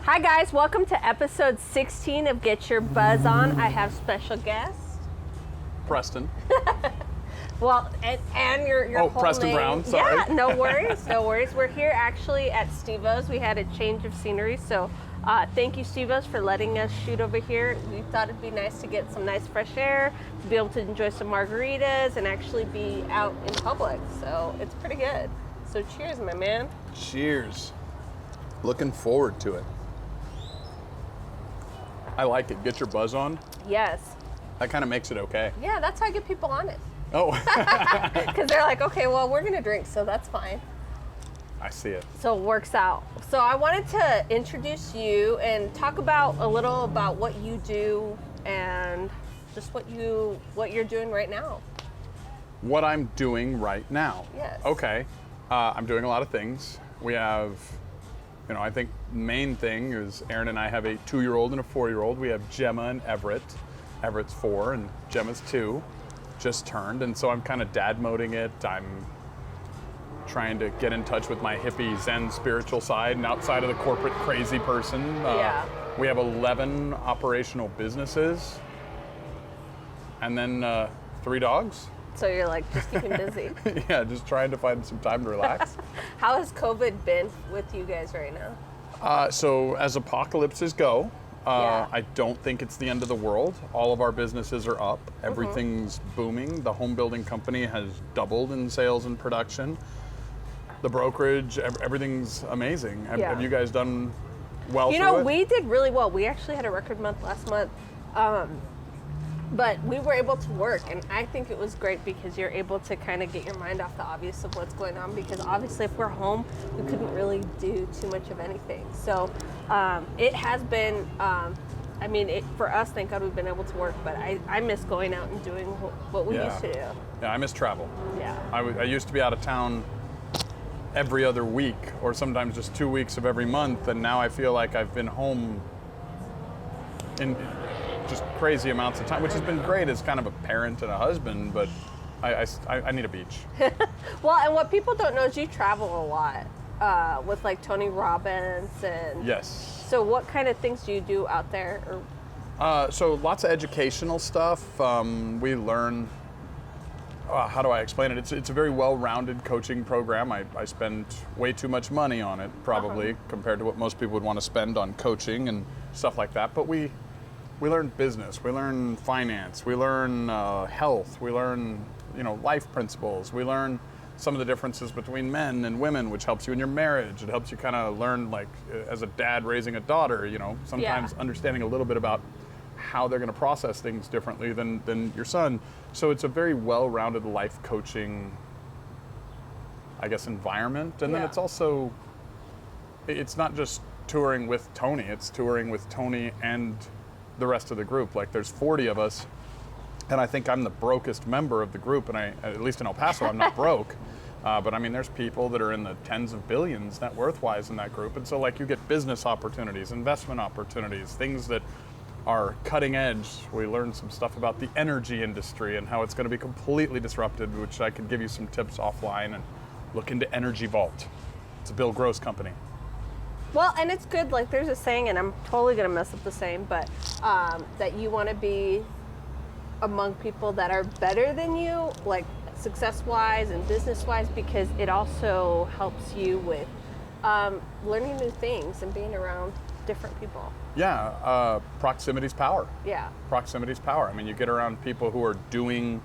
Hi guys, welcome to episode 16 of Get Your Buzz On. I have special guest. Preston. Well, and your whole Preston name. Brown, sorry. Yeah, no worries, no worries. We're here actually at Steve-O's. We had a change of scenery, so thank you, Steve-O's, for letting us shoot over here. We thought it'd be nice to get some nice fresh air, to be able to enjoy some margaritas, and actually be out in public. So it's pretty good. So cheers, my man. Cheers. Looking forward to it. I like it. Get your buzz on. Yes. That kind of makes it okay. Yeah, that's how I get people on it. Oh. Because they're like, okay, well, we're going to drink, so that's fine. I see it. So it works out. So I wanted to introduce you and talk about a little about what you do and just what you're doing right now. What I'm doing right now. Yes. Okay. I'm doing a lot of things. We have, I think the main thing is Aaron and I have a 2-year-old and a 4-year-old. We have Gemma and Everett. Everett's 4 and Gemma's 2. Just turned, and so I'm kind of dad moding it. I'm trying to get in touch with my hippie Zen spiritual side and outside of the corporate crazy person. Yeah. We have 11 operational businesses and then 3 dogs. So you're like just keeping busy. Yeah, just trying to find some time to relax. How has COVID been with you guys right now? So as apocalypses go, Yeah. I don't think it's the end of the world. All of our businesses are up. Everything's booming. The home building company has doubled in sales and production. The brokerage, everything's amazing. Yeah. Have you guys done well You through know, it? we did really well. We actually had a record month last month. But we were able to work, and I think it was great because you're able to kind of get your mind off the obvious of what's going on, because obviously if we're home, we couldn't really do too much of anything. So it has been, for us, thank God we've been able to work, but I miss going out and doing what we used to do. Yeah, I miss travel. Yeah. I used to be out of town every other week, or sometimes just 2 weeks of every month, and now I feel like I've been home in just crazy amounts of time, which has been great as kind of a parent and a husband, but I need a beach. Well, and what people don't know is you travel a lot with like Tony Robbins and... Yes. So what kind of things do you do out there? So lots of educational stuff. We learn, how do I explain it? It's a very well-rounded coaching program. I spend way too much money on it, probably, compared to what most people would want to spend on coaching and stuff like that. But we learn business, we learn finance, we learn health, we learn life principles, we learn some of the differences between men and women, which helps you in your marriage. It helps you kind of learn, like, as a dad raising a daughter, sometimes understanding a little bit about how they're going to process things differently than your son. So it's a very well-rounded life coaching, I guess, environment. And then it's also, it's not just touring with Tony, it's touring with Tony and the rest of the group. Like, there's 40 of us, and I think I'm the brokest member of the group, and at least in El Paso, I'm not broke. But I mean, there's people that are in the tens of billions net worth-wise in that group. And so, like, you get business opportunities, investment opportunities, things that are cutting edge. We learned some stuff about the energy industry and how it's going to be completely disrupted, which I could give you some tips offline, and look into Energy Vault. It's a Bill Gross company. Well, and it's good, like there's a saying, and I'm totally going to mess up the saying, but that you want to be among people that are better than you, like success-wise and business-wise, because it also helps you with learning new things and being around different people. Yeah, proximity's power. Yeah. Proximity's power. I mean, you get around people who are doing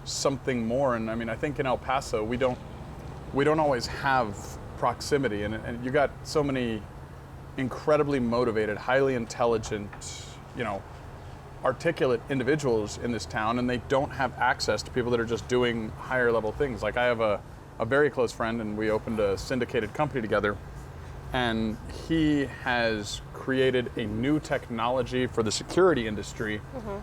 something more, and I mean, I think in El Paso, we don't always have proximity, and you got so many incredibly motivated, highly intelligent, articulate individuals in this town, and they don't have access to people that are just doing higher level things. Like, I have a very close friend, and we opened a syndicated company together, and he has created a new technology for the security industry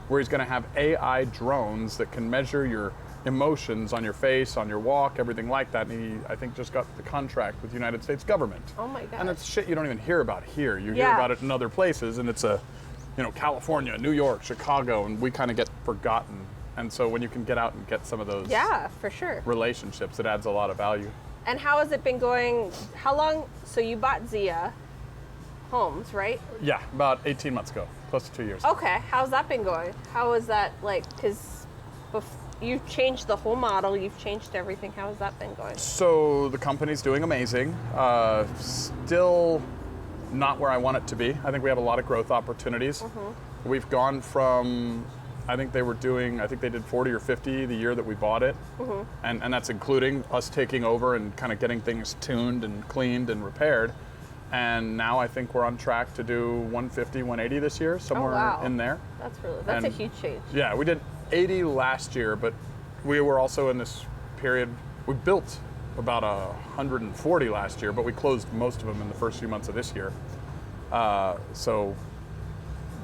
where he's going to have AI drones that can measure your emotions on your face, on your walk, everything like that. And he, I think, just got the contract with the United States government. Oh my God. And it's shit you don't even hear about here. You hear about it in other places, and it's California, New York, Chicago, and we kind of get forgotten. And so when you can get out and get some of those for sure relationships, it adds a lot of value. And how has it been going? How long? So you bought Zia. Homes, right? Yeah, about 18 months ago, close to 2 years. Okay, how's that been going? How is that like? Because you've changed the whole model, you've changed everything. How has that been going? So the company's doing amazing. Still not where I want it to be. I think we have a lot of growth opportunities. We've gone from, I think they did 40 or 50 the year that we bought it. And that's including us taking over and kind of getting things tuned and cleaned and repaired. And now I think we're on track to do 150, 180 this year, somewhere in there. That's a huge change. Yeah, we did 80 last year, but we were also in this period, we built about 140 last year, but we closed most of them in the first few months of this year. So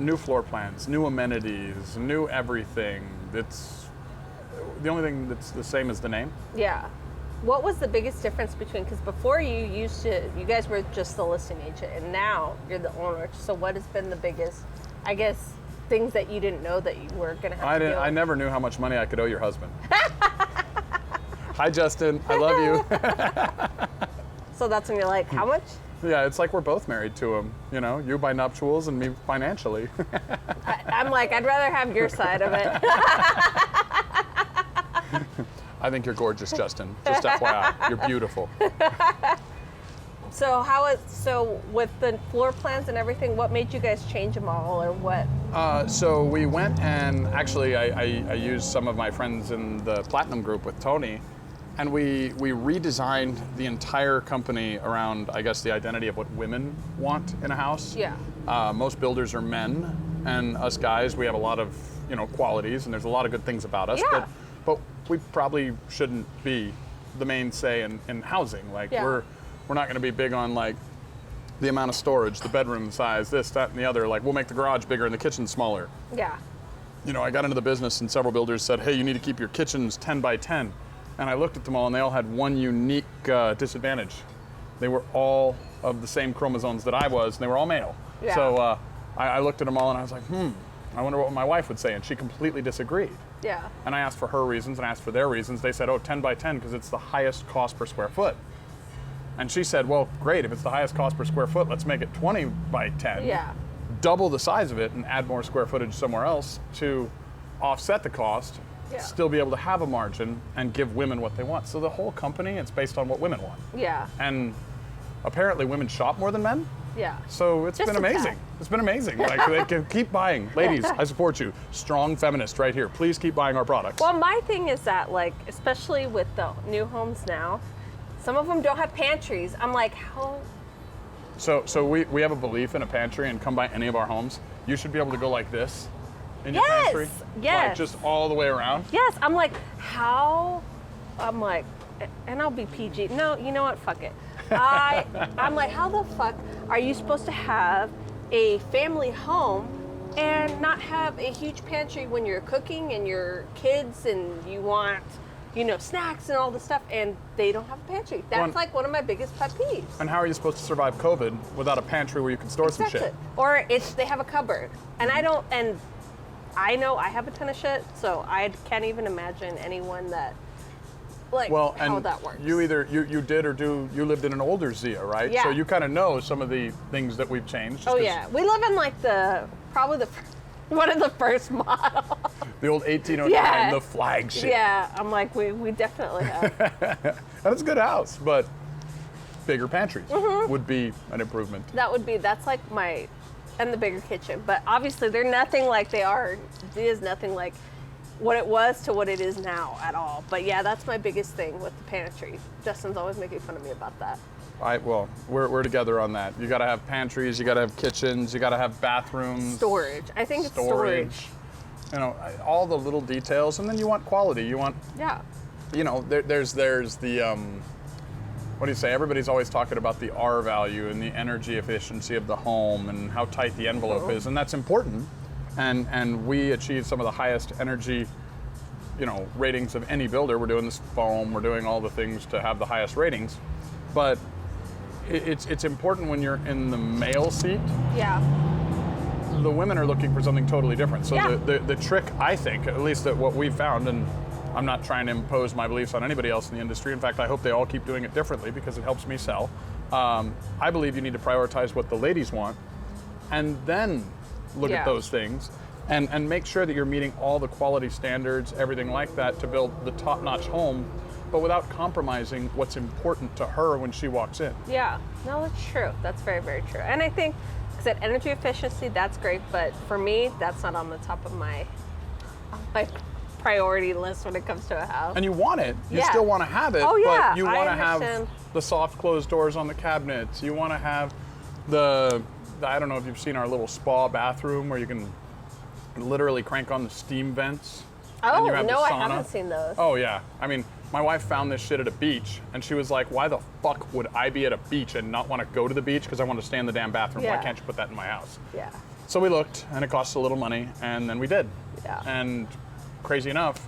new floor plans, new amenities, new everything. It's the only thing that's the same as the name. Yeah. What was the biggest difference between, because before you guys were just the listing agent, and now you're the owner. So what has been the biggest, I guess, things that you didn't know that you were going to have to deal with? I never knew how much money I could owe your husband. Hi, Justin. I love you. So that's when you're like, how much? Yeah, it's like we're both married to him. You know, you by nuptials and me financially. I'm like, I'd rather have your side of it. I think you're gorgeous, Justin. Just FYI, you're beautiful. So with the floor plans and everything, what made you guys change them all, or what? So we went and actually I used some of my friends in the Platinum group with Tony, and we redesigned the entire company around, I guess, the identity of what women want in a house. Yeah. Most builders are men, and us guys, we have a lot of, qualities, and there's a lot of good things about us. Yeah. But we probably shouldn't be the mainstay in housing. Like we're not going to be big on like the amount of storage, the bedroom size, this, that, and the other. Like we'll make the garage bigger and the kitchen smaller. Yeah. I got into the business and several builders said, hey, you need to keep your kitchens 10 by 10. And I looked at them all and they all had one unique disadvantage. They were all of the same chromosomes that I was, and they were all male. Yeah. So I looked at them all and I was like, I wonder what my wife would say. And she completely disagreed. Yeah. And I asked for her reasons and asked for their reasons. They said, 10 by 10 because it's the highest cost per square foot. And she said, well, great, if it's the highest cost per square foot, let's make it 20 by 10. Yeah. Double the size of it and add more square footage somewhere else to offset the cost, still be able to have a margin and give women what they want. So the whole company, it's based on what women want. Yeah. And apparently women shop more than men. Yeah. So it's been amazing. It's been amazing. Like they can keep buying. Ladies, I support you. Strong feminist right here. Please keep buying our products. Well, my thing is that, like, especially with the new homes now, some of them don't have pantries. I'm like, how? So we have a belief in a pantry, and come by any of our homes, you should be able to go like this in your pantry. Yes. Like just all the way around. Yes. I'm like, how? I'm like, and I'll be PG. No, you know what? Fuck it. I'm like, how the fuck are you supposed to have a family home and not have a huge pantry when you're cooking and your kids and you want, snacks and all this stuff, and they don't have a pantry? That's like one of my biggest pet peeves. And how are you supposed to survive COVID without a pantry where you can store some shit? Or they have a cupboard, and I don't, and I know I have a ton of shit, so I can't even imagine anyone that, like, how that works. You either you did or you lived in an older Zia, right? Yeah. So you kind of know some of the things that we've changed. Oh yeah, we live in like probably one of the first models. The old 1809, the flagship. Yeah, I'm like, we definitely have. And it's a good house, but bigger pantries would be an improvement. That's like and the bigger kitchen. But obviously they're nothing like they are. It is nothing like what it was to what it is now at all. But yeah, that's my biggest thing with the pantry. Justin's always making fun of me about that. Well, we're together on that. You got to have pantries, you got to have kitchens, you got to have bathrooms. Storage. I think it's storage. All the little details, and then you want quality. You want. Yeah. There's the what do you say? Everybody's always talking about the R value and the energy efficiency of the home and how tight the envelope is, and that's important. And we achieve some of the highest energy, ratings of any builder. We're doing this foam, we're doing all the things to have the highest ratings. But it's important when you're in the male seat. Yeah. The women are looking for something totally different. So yeah. the trick, I think, at least at what we've found, and I'm not trying to impose my beliefs on anybody else in the industry. In fact, I hope they all keep doing it differently because it helps me sell. I believe you need to prioritize what the ladies want, and then look at those things, and make sure that you're meeting all the quality standards, everything like that, to build the top-notch home, but without compromising what's important to her when she walks in. Yeah, no, that's true. That's very, very true. And I think, like I said, energy efficiency, that's great, but for me, that's not on the top of my priority list when it comes to a house. And you want it. You still want to have it, but you want to have the soft closed doors on the cabinets. You want to have I don't know if you've seen our little spa bathroom where you can literally crank on the steam vents. Oh, no, I haven't seen those. Oh, yeah. I mean, my wife found this shit at a beach, and she was like, why the fuck would I be at a beach and not want to go to the beach because I want to stay in the damn bathroom? Why can't you put that in my house? Yeah. So we looked, and it cost a little money, and then we did. Yeah. And crazy enough,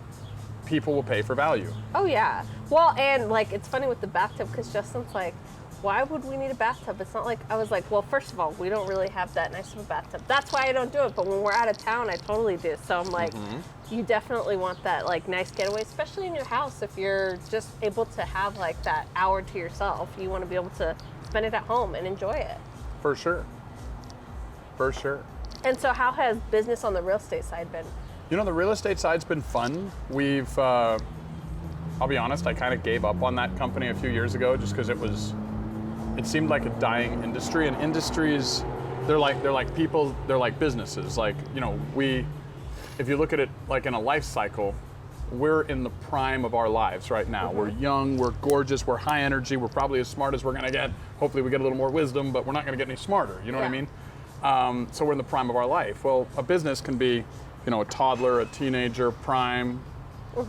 people will pay for value. Oh, yeah. Well, and like, it's funny with the bathtub, because Justin's like, why would we need a bathtub? It's not like, I was like, well, first of all, we don't really have that nice of a bathtub. That's why I don't do it. But when we're out of town, I totally do. So I'm like, you definitely want that like nice getaway, especially in your house. If you're just able to have like that hour to yourself, you want to be able to spend it at home and enjoy it. For sure. For sure. And so how has business on the real estate side been? You know, the real estate side's been fun. We've, I'll be honest, I kind of gave up on that company a few years ago just because it seemed like a dying industry, and industries, they're like people, they're like businesses. Like, you know, if you look at it like in a life cycle, we're in the prime of our lives right now. We're young, we're gorgeous, we're high energy, we're probably as smart as we're gonna get. Hopefully we get a little more wisdom, but we're not gonna get any smarter, you know what I mean? So we're in the prime of our life. Well, a business can be, you know, a toddler, a teenager, prime,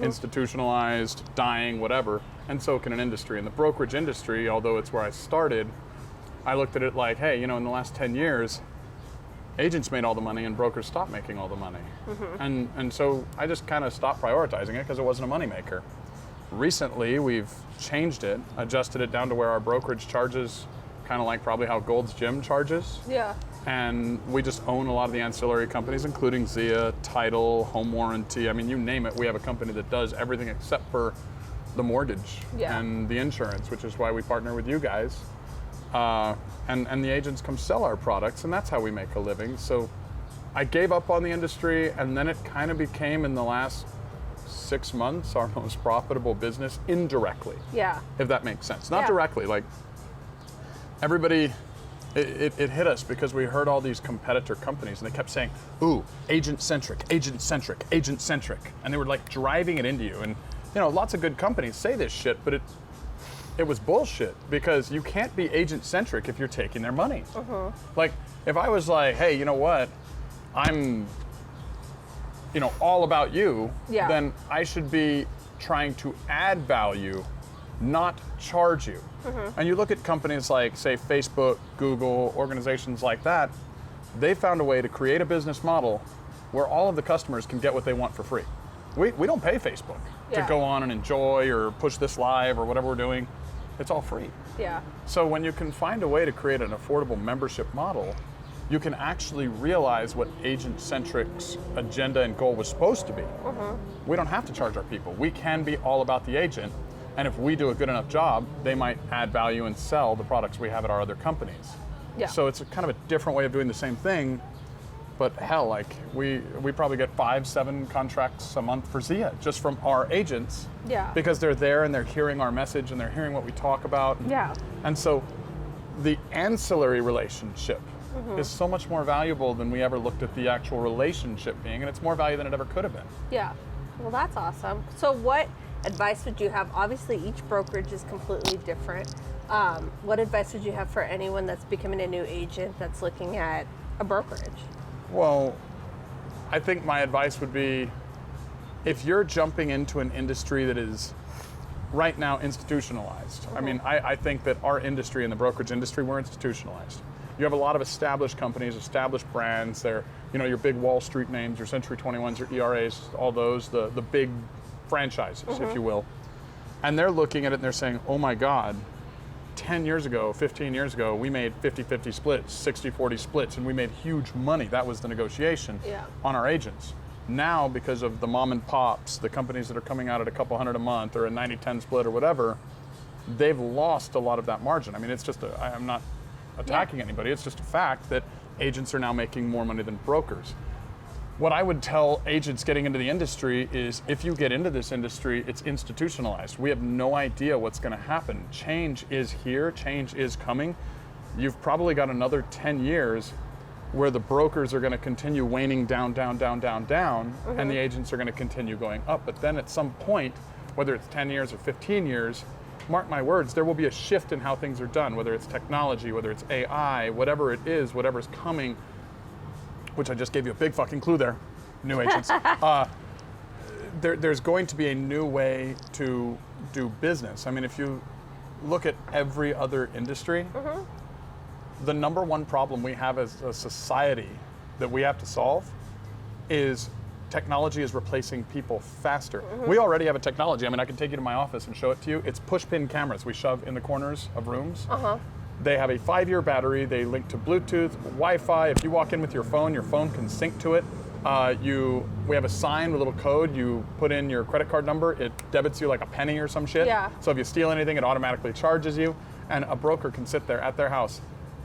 institutionalized, dying, whatever. And so can an industry. In the brokerage industry, although it's where I started, I looked at it like, hey, you know, in the last 10 years, agents made all the money and brokers stopped making all the money. And so I just kind of stopped prioritizing it because it wasn't a moneymaker. Recently, we've changed it, adjusted it down to where our brokerage charges kind of like probably how Gold's Gym charges. Yeah. And we just own a lot of the ancillary companies, including Zia, title, home warranty. I mean, you name it, we have a company that does everything except for the mortgage and the insurance, which is why we partner with you guys. And the agents come sell our products, and that's how we make a living. So I gave up on the industry, and then it kind of became, in the last 6 months, our most profitable business indirectly. Yeah. If that makes sense. Not directly, like everybody, it hit us because we heard all these competitor companies, and they kept saying, ooh, agent-centric, agent-centric, agent-centric. And they were like driving it into you. And you know, lots of good companies say this shit, but it was bullshit, because you can't be agent-centric if you're taking their money. Like, if I was like, hey, you know what, I'm, you know, all about you, then I should be trying to add value, not charge you. And you look at companies like, say, Facebook, Google, organizations like that, they found a way to create a business model where all of the customers can get what they want for free. We don't pay Facebook to go on and enjoy or push this live or whatever we're doing. It's all free. Yeah. So when you can find a way to create an affordable membership model, you can actually realize what agent-centric's agenda and goal was supposed to be. We don't have to charge our people. We can be all about the agent, and if we do a good enough job, they might add value and sell the products we have at our other companies. Yeah. So it's a kind of a different way of doing the same thing. But hell, like we probably get 5-7 contracts a month for Zia just from our agents. Yeah. Because they're there and they're hearing our message and they're hearing what we talk about. Yeah. And so the ancillary relationship is so much more valuable than we ever looked at the actual relationship being, and it's more value than it ever could have been. Yeah. Well, that's awesome. So what advice would you have? Obviously, each brokerage is completely different. What advice would you have for anyone that's becoming a new agent that's looking at a brokerage? Well, I think my advice would be, if you're jumping into an industry that is right now institutionalized, I mean, I think that our industry in the brokerage industry, we're institutionalized. You have a lot of established companies, established brands. They're, you know, your big Wall Street names, your Century 21s, your ERAs, all those, the big franchises, if you will. And they're looking at it and they're saying, oh my God, 10 years ago, 15 years ago, we made 50-50 splits, 60-40 splits, and we made huge money. That was the negotiation on our agents. Now, because of the mom and pops, the companies that are coming out at a couple hundred a month or a 90-10 split or whatever, they've lost a lot of that margin. I mean, it's just, I'm not attacking anybody, it's just a fact that agents are now making more money than brokers. What I would tell agents getting into the industry is, if you get into this industry, it's institutionalized. We have no idea what's going to happen. Change is here, change is coming. You've probably got another 10 years where the brokers are going to continue waning down, and the agents are going to continue going up. But then at some point, whether it's 10 years or 15 years, mark my words, there will be a shift in how things are done, whether it's technology, whether it's AI, whatever it is, whatever's coming, which I just gave you a big fucking clue there, new agents. There's going to be a new way to do business. I mean, if you look at every other industry, the number one problem we have as a society that we have to solve is technology is replacing people faster. We already have a technology. I mean, I can take you to my office and show it to you. It's push-pin cameras we shove in the corners of rooms. They have a 5-year battery. They link to Bluetooth, Wi-Fi. If you walk in with your phone can sync to it. We have a sign with a little code. You put in your credit card number. It debits you like a penny or some shit. Yeah. So if you steal anything, it automatically charges you. And a broker can sit there at their house,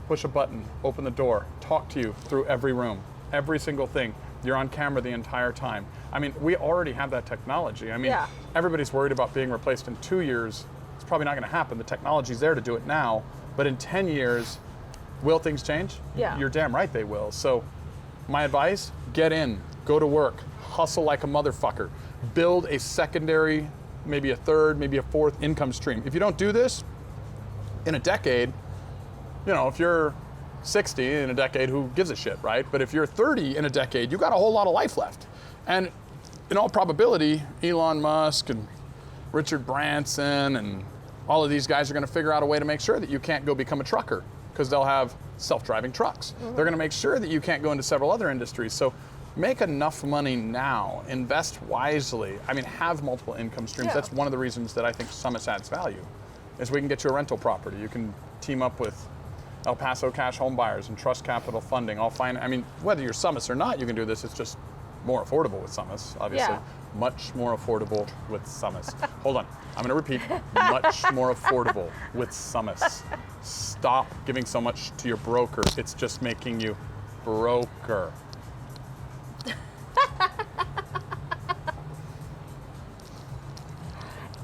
push a button, open the door, talk to you through every room, every single thing. You're on camera the entire time. I mean, we already have that technology. I mean, everybody's worried about being replaced in 2 years. It's probably not going to happen. The technology's there to do it now. But in 10 years, will things change? Yeah. You're damn right they will. So my advice, get in, go to work, hustle like a motherfucker, build a secondary, maybe a third, maybe a fourth income stream. If you don't do this, in a decade, you know, if you're 60 in a decade, who gives a shit, right? But if you're 30 in a decade, you got a whole lot of life left. And in all probability, Elon Musk and Richard Branson and all of these guys are going to figure out a way to make sure that you can't go become a trucker, because they'll have self-driving trucks. They're going to make sure that you can't go into several other industries. So make enough money now, invest wisely. I mean, have multiple income streams. That's one of the reasons that I think Summus adds value, is we can get you a rental property. You can team up with El Paso Cash Home Buyers and Trust Capital Funding. I mean, whether you're Summus or not, you can do this. It's just more affordable with Summus, obviously. Yeah. Much more affordable with Summus. Hold on, I'm gonna repeat, much more affordable with Summus. Stop giving so much to your broker. It's just making you broker.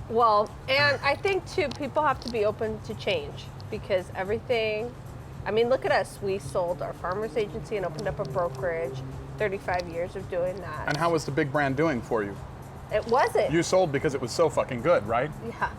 Well, and I think too, people have to be open to change, because everything, I mean, look at us. We sold our farmer's agency and opened up a brokerage. 35 years of doing that. And how was the big brand doing for you? It wasn't. You sold because it was so fucking good, right? Yeah.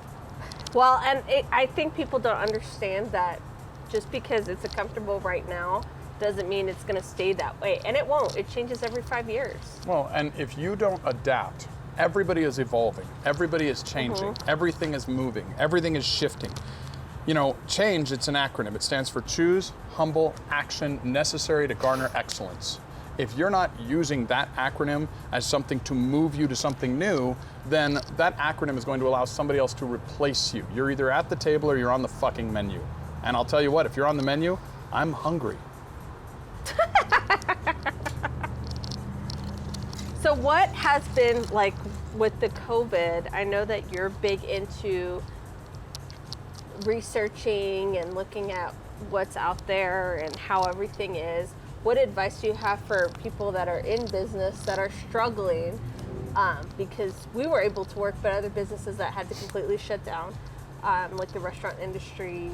Well, and I think people don't understand that just because it's comfortable right now doesn't mean it's going to stay that way. And it won't. It changes every 5 years. Well, and if you don't adapt, everybody is evolving. Everybody is changing. Everything is moving. Everything is shifting. You know, change, it's an acronym. It stands for choose, humble, action, necessary to garner excellence. If you're not using that acronym as something to move you to something new, then that acronym is going to allow somebody else to replace you. You're either at the table or you're on the fucking menu. And I'll tell you what, if you're on the menu, I'm hungry. So what has been like with the COVID? I know that you're big into researching and looking at what's out there and how everything is. What advice do you have for people that are in business that are struggling? Because we were able to work, but other businesses that had to completely shut down, like the restaurant industry,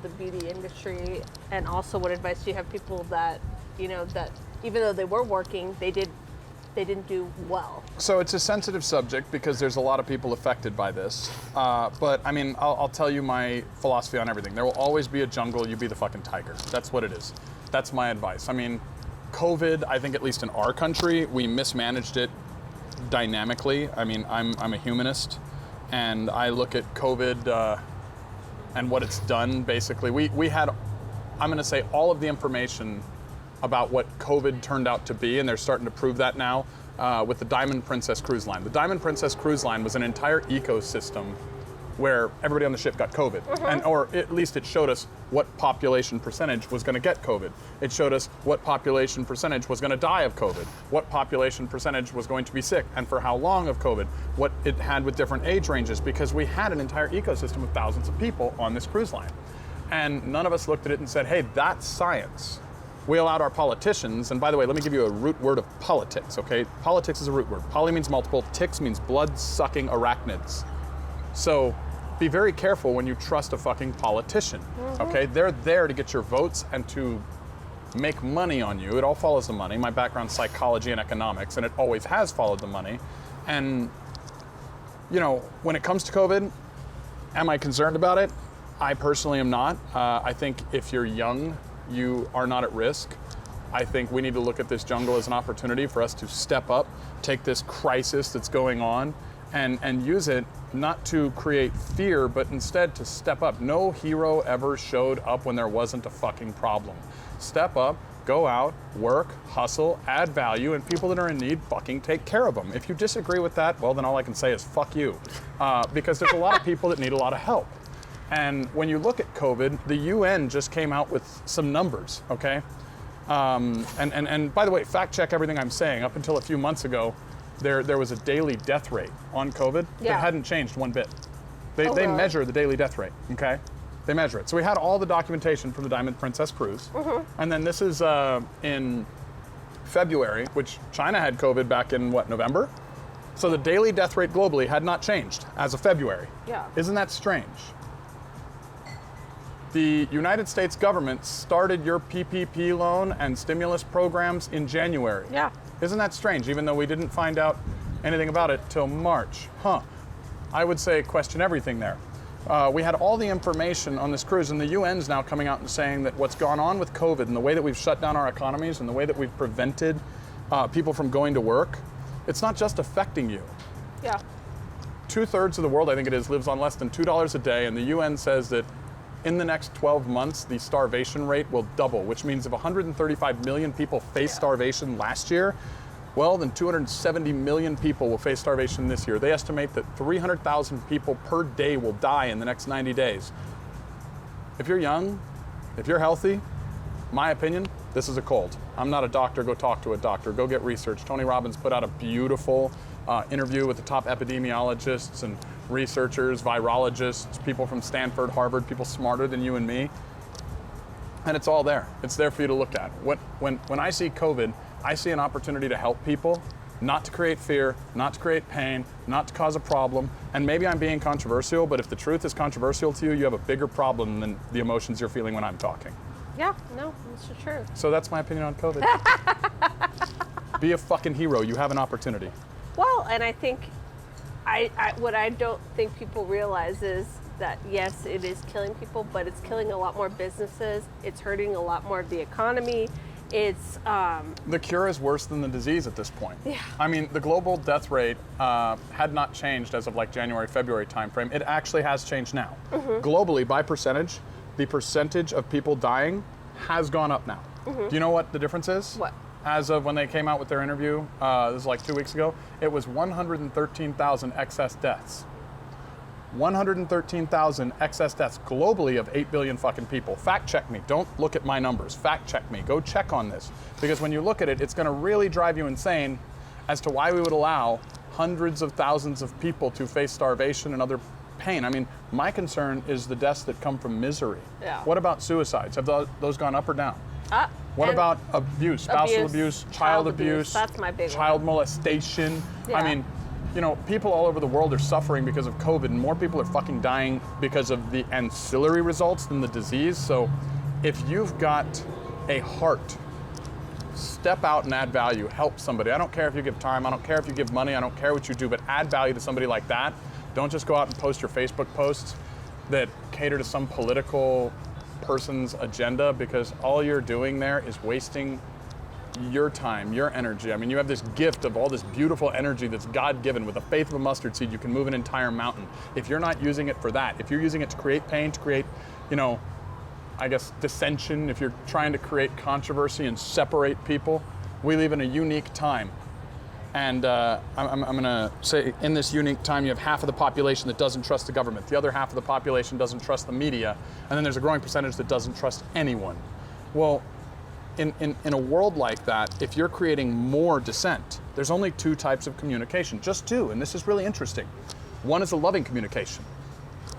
the beauty industry, and also what advice do you have people that, you know, that even though they were working, they didn't do well? So it's a sensitive subject because there's a lot of people affected by this. But I mean, I'll tell you my philosophy on everything. There will always be a jungle, you be the fucking tiger. That's what it is. That's my advice. I mean, COVID, I think at least in our country, we mismanaged it dynamically. I mean, I'm a humanist, and I look at COVID and what it's done, basically. We had, I'm gonna say, all of the information about what COVID turned out to be, and they're starting to prove that now with the Diamond Princess Cruise Line. The Diamond Princess Cruise Line was an entire ecosystem where everybody on the ship got COVID, and or at least it showed us what population percentage was going to get COVID. It showed us what population percentage was going to die of COVID, what population percentage was going to be sick, and for how long of COVID, what it had with different age ranges, because we had an entire ecosystem of thousands of people on this cruise line. And none of us looked at it and said, hey, that's science. We allowed our politicians, and by the way, let me give you a root word of politics, okay? Politics is a root word. Poly means multiple, ticks means blood-sucking arachnids. So be very careful when you trust a fucking politician, okay? They're there to get your votes and to make money on you. It all follows the money. My background's psychology and economics, and it always has followed the money. And, you know, when it comes to COVID, am I concerned about it? I personally am not. I think if you're young, you are not at risk. I think we need to look at this jungle as an opportunity for us to step up, take this crisis that's going on, and use it not to create fear, but instead to step up. No hero ever showed up when there wasn't a fucking problem. Step up, go out, work, hustle, add value, and people that are in need, fucking take care of them. If you disagree with that, well, then all I can say is fuck you. Because there's a lot of people that need a lot of help. And when you look at COVID, the UN just came out with some numbers, okay? And by the way, fact check everything I'm saying. Up until a few months ago, there was a daily death rate on COVID that hadn't changed one bit. They measure the daily death rate, okay? They measure it. So we had all the documentation from the Diamond Princess cruise. And then this is in February, which China had COVID back in, what, November? So the daily death rate globally had not changed as of February. Yeah. Isn't that strange? The United States government started your PPP loan and stimulus programs in January. Yeah. Isn't that strange, even though we didn't find out anything about it till March? Huh. I would say question everything there. We had all the information on this cruise, and the UN's now coming out and saying that what's gone on with COVID and the way that we've shut down our economies and the way that we've prevented people from going to work, it's not just affecting you. Yeah. 2/3 of the world, I think it is, lives on less than $2 a day, and the UN says that in the next 12 months, the starvation rate will double, which means if 135 million people faced starvation last year, well, then 270 million people will face starvation this year. They estimate that 300,000 people per day will die in the next 90 days. If you're young, if you're healthy, my opinion, this is a cold. I'm not a doctor, go talk to a doctor, go get research. Tony Robbins put out a beautiful interview with the top epidemiologists and researchers, virologists, people from Stanford, Harvard, people smarter than you and me. And it's all there. It's there for you to look at. When I see COVID, I see an opportunity to help people, not to create fear, not to create pain, not to cause a problem. And maybe I'm being controversial, but if the truth is controversial to you, you have a bigger problem than the emotions you're feeling when I'm talking. Yeah, no, it's the truth. So that's my opinion on COVID. Be a fucking hero. You have an opportunity. Well, and I think what I don't think people realize is that yes, it is killing people, but it's killing a lot more businesses. It's hurting a lot more of the economy. It's the cure is worse than the disease at this point. Yeah. I mean, the global death rate had not changed as of like January, February timeframe. It actually has changed now. Globally, by percentage, the percentage of people dying has gone up now. Do you know what the difference is? What? As of when they came out with their interview, this was like 2 weeks ago, it was 113,000 excess deaths. 113,000 excess deaths globally of 8 billion fucking people. Fact check me. Don't look at my numbers. Fact check me. Go check on this. Because when you look at it, it's going to really drive you insane as to why we would allow hundreds of thousands of people to face starvation and other pain. I mean, my concern is the deaths that come from misery. Yeah. What about suicides? Have those gone up or down? What and about abuse, spousal abuse, child abuse? That's my big child one. molestation. Yeah. I mean, you know, people all over the world are suffering because of COVID, and more people are fucking dying because of the ancillary results than the disease. So if you've got a heart, step out and add value, help somebody. I don't care if you give time, I don't care if you give money, I don't care what you do, but add value to somebody like that. Don't just go out and post your Facebook posts that cater to some political person's agenda, because all you're doing there is wasting your time, your energy. I mean, you have this gift of all this beautiful energy that's God-given. With the faith of a mustard seed, you can move an entire mountain. If you're not using it for that, if you're using it to create pain, to create, you know, I guess dissension, if you're trying to create controversy and separate people, we live in a unique time. And I'm going to say in this unique time, you have half of the population that doesn't trust the government. The other half of the population doesn't trust the media. And then there's a growing percentage that doesn't trust anyone. Well, in a world like that, if you're creating more dissent, there's only two types of communication, just two, and this is really interesting. One is a loving communication.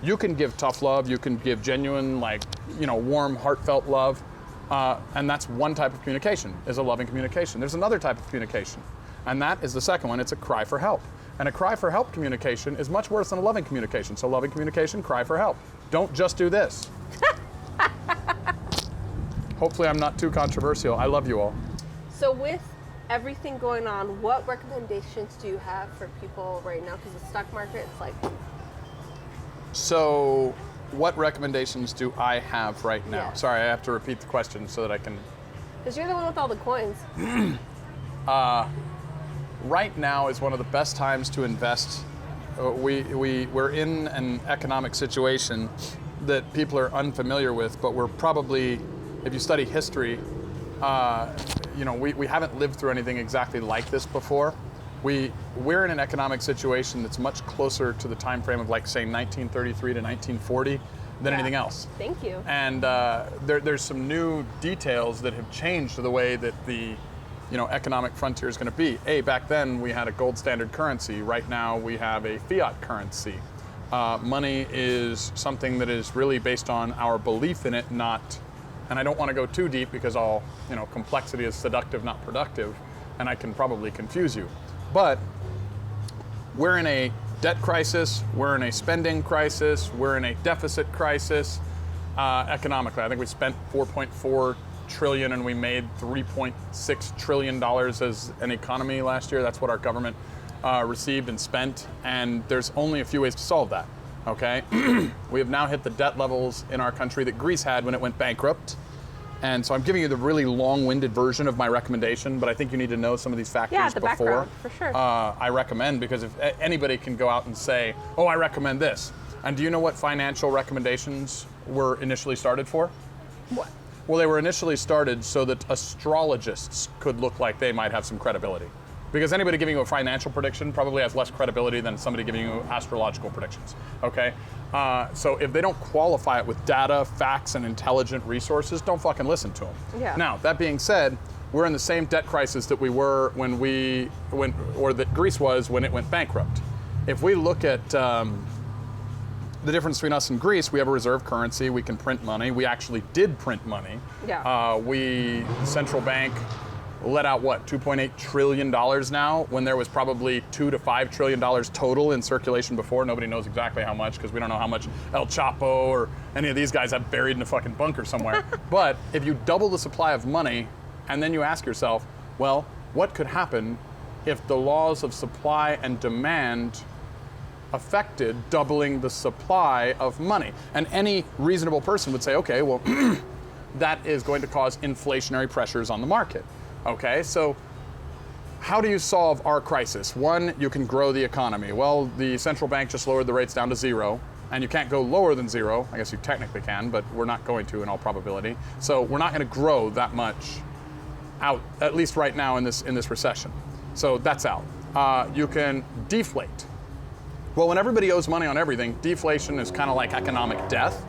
You can give tough love, you can give genuine, warm, heartfelt love, and that's one type of communication, is a loving communication. There's another type of communication, and that is the second one. It's a cry for help. And a cry for help communication is much worse than a loving communication. So loving communication, cry for help. Don't just do this. Hopefully I'm not too controversial. I love you all. So with everything going on, what recommendations do you have for people right now? Because the stock market's So what recommendations do I have right now? Yeah. Sorry, I have to repeat the question so that I can... Because you're the one with all the coins. Right now is one of the best times to invest. We're in an economic situation that people are unfamiliar with, but we're probably, if you study history, we haven't lived through anything exactly like this before. We're in an economic situation that's much closer to the time frame of, say, 1933 to 1940 than anything else. Thank you. And there's some new details that have changed the way that the economic frontier is going to be. Back then we had a gold standard currency. Right now we have a fiat currency. Money is something that is really based on our belief in it, not, and I don't want to go too deep because complexity is seductive, not productive, and I can probably confuse you. But we're in a debt crisis, we're in a spending crisis, we're in a deficit crisis economically. I think we spent $4.4 trillion and we made $3.6 trillion as an economy last year. That's what our government received and spent, and there's only a few ways to solve that, okay? We have now hit the debt levels in our country that Greece had when it went bankrupt. And so I'm giving you the really long-winded version of my recommendation, but I think you need to know some of these factors the before. background, for sure. I recommend, because if anybody can go out and say, oh, I recommend this. And do you know what financial recommendations were initially started for? What? Well, they were initially started so that astrologists could look like they might have some credibility. Because anybody giving you a financial prediction probably has less credibility than somebody giving you astrological predictions, okay? So if they don't qualify it with data, facts, and intelligent resources, don't fucking listen to them. Yeah. Now, that being said, we're in the same debt crisis that we were or that Greece was when it went bankrupt. If we look at the difference between us and Greece, we have a reserve currency, we can print money. We actually did print money. Yeah. The central bank let out $2.8 trillion now, when there was probably $2 to $5 trillion total in circulation before. Nobody knows exactly how much, because we don't know how much El Chapo or any of these guys have buried in a fucking bunker somewhere. But if you double the supply of money, and then you ask yourself, well, what could happen if the laws of supply and demand affected doubling the supply of money? And any reasonable person would say, okay, well, that is going to cause inflationary pressures on the market. Okay, so how do you solve our crisis? One, you can grow the economy. Well, the central bank just lowered the rates down to 0, and you can't go lower than 0. I guess you technically can, but we're not going to in all probability. So we're not going to grow that much out, at least right now in this recession. So that's out. You can deflate. Well, when everybody owes money on everything, deflation is kind of like economic death.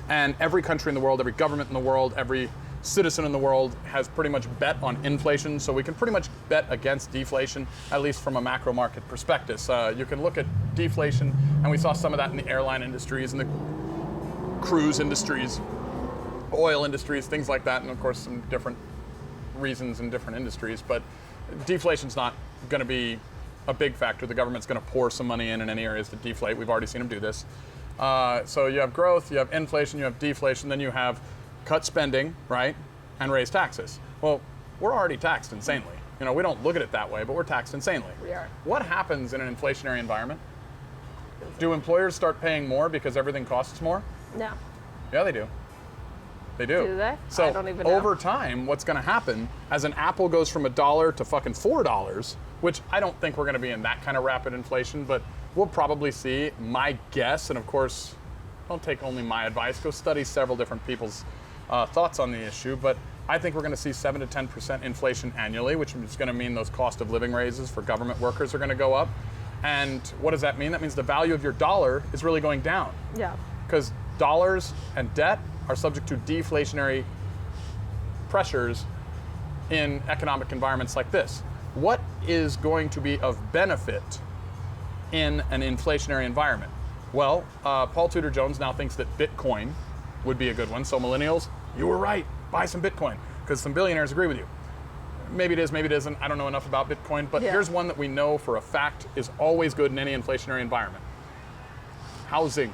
And every country in the world, every government in the world, every citizen in the world has pretty much bet on inflation, so we can pretty much bet against deflation, at least from a macro market perspective. You can look at deflation, and we saw some of that in the airline industries and the cruise industries, oil industries, things like that, and of course some different reasons in different industries, but deflation's not going to be a big factor. The government's going to pour some money in any areas to deflate. We've already seen them do this. So you have growth, you have inflation, you have deflation, then you have cut spending, right, and raise taxes. Well, we're already taxed insanely. We don't look at it that way, but we're taxed insanely. We are. What happens in an inflationary environment? Do employers start paying more because everything costs more? No. Yeah, they do. They do. Do they? So I don't even know. over time, what's going to happen as an apple goes from $1 to fucking $4, which I don't think we're going to be in that kind of rapid inflation, but we'll probably see, my guess, and of course, don't take only my advice, go study several different people's thoughts on the issue, but I think we're going to see 7 to 10% inflation annually, which is going to mean those cost of living raises for government workers are going to go up. And what does that mean? That means the value of your dollar is really going down. Yeah. Because dollars and debt are subject to deflationary pressures in economic environments like this. What is going to be of benefit in an inflationary environment? Well, Paul Tudor Jones now thinks that Bitcoin would be a good one. So millennials, you were right, buy some Bitcoin, because some billionaires agree with you. Maybe it is, maybe it isn't. I don't know enough about Bitcoin, but here's one that we know for a fact is always good in any inflationary environment. Housing.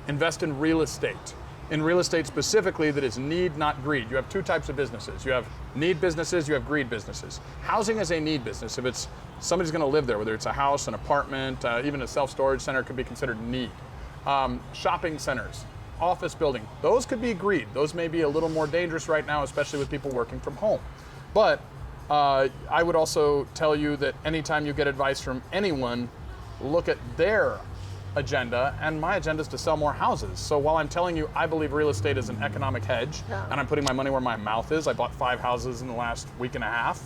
Invest in real estate. In real estate specifically that is need, not greed. You have two types of businesses. You have need businesses, you have greed businesses. Housing is a need business. If it's somebody's going to live there, whether it's a house, an apartment, even a self-storage center could be considered need. Shopping centers, office building, those could be greed. Those may be a little more dangerous right now, especially with people working from home. But I would also tell you that anytime you get advice from anyone, look at their agenda, and my agenda is to sell more houses. So while I'm telling you I believe real estate is an economic hedge, and I'm putting my money where my mouth is, I bought 5 houses in the last week and a half,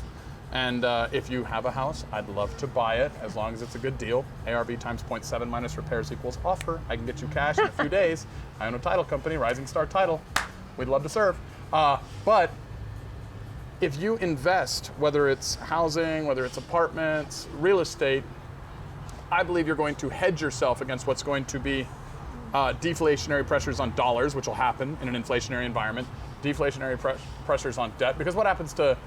and if you have a house, I'd love to buy it as long as it's a good deal. ARV times 0.7 minus repairs equals offer. I can get you cash in a few days. I own a title company, Rising Star Title. We'd love to serve. But if you invest, whether it's housing, whether it's apartments, real estate, I believe you're going to hedge yourself against what's going to be deflationary pressures on dollars, which will happen in an inflationary environment, deflationary pressures on debt, because what happens to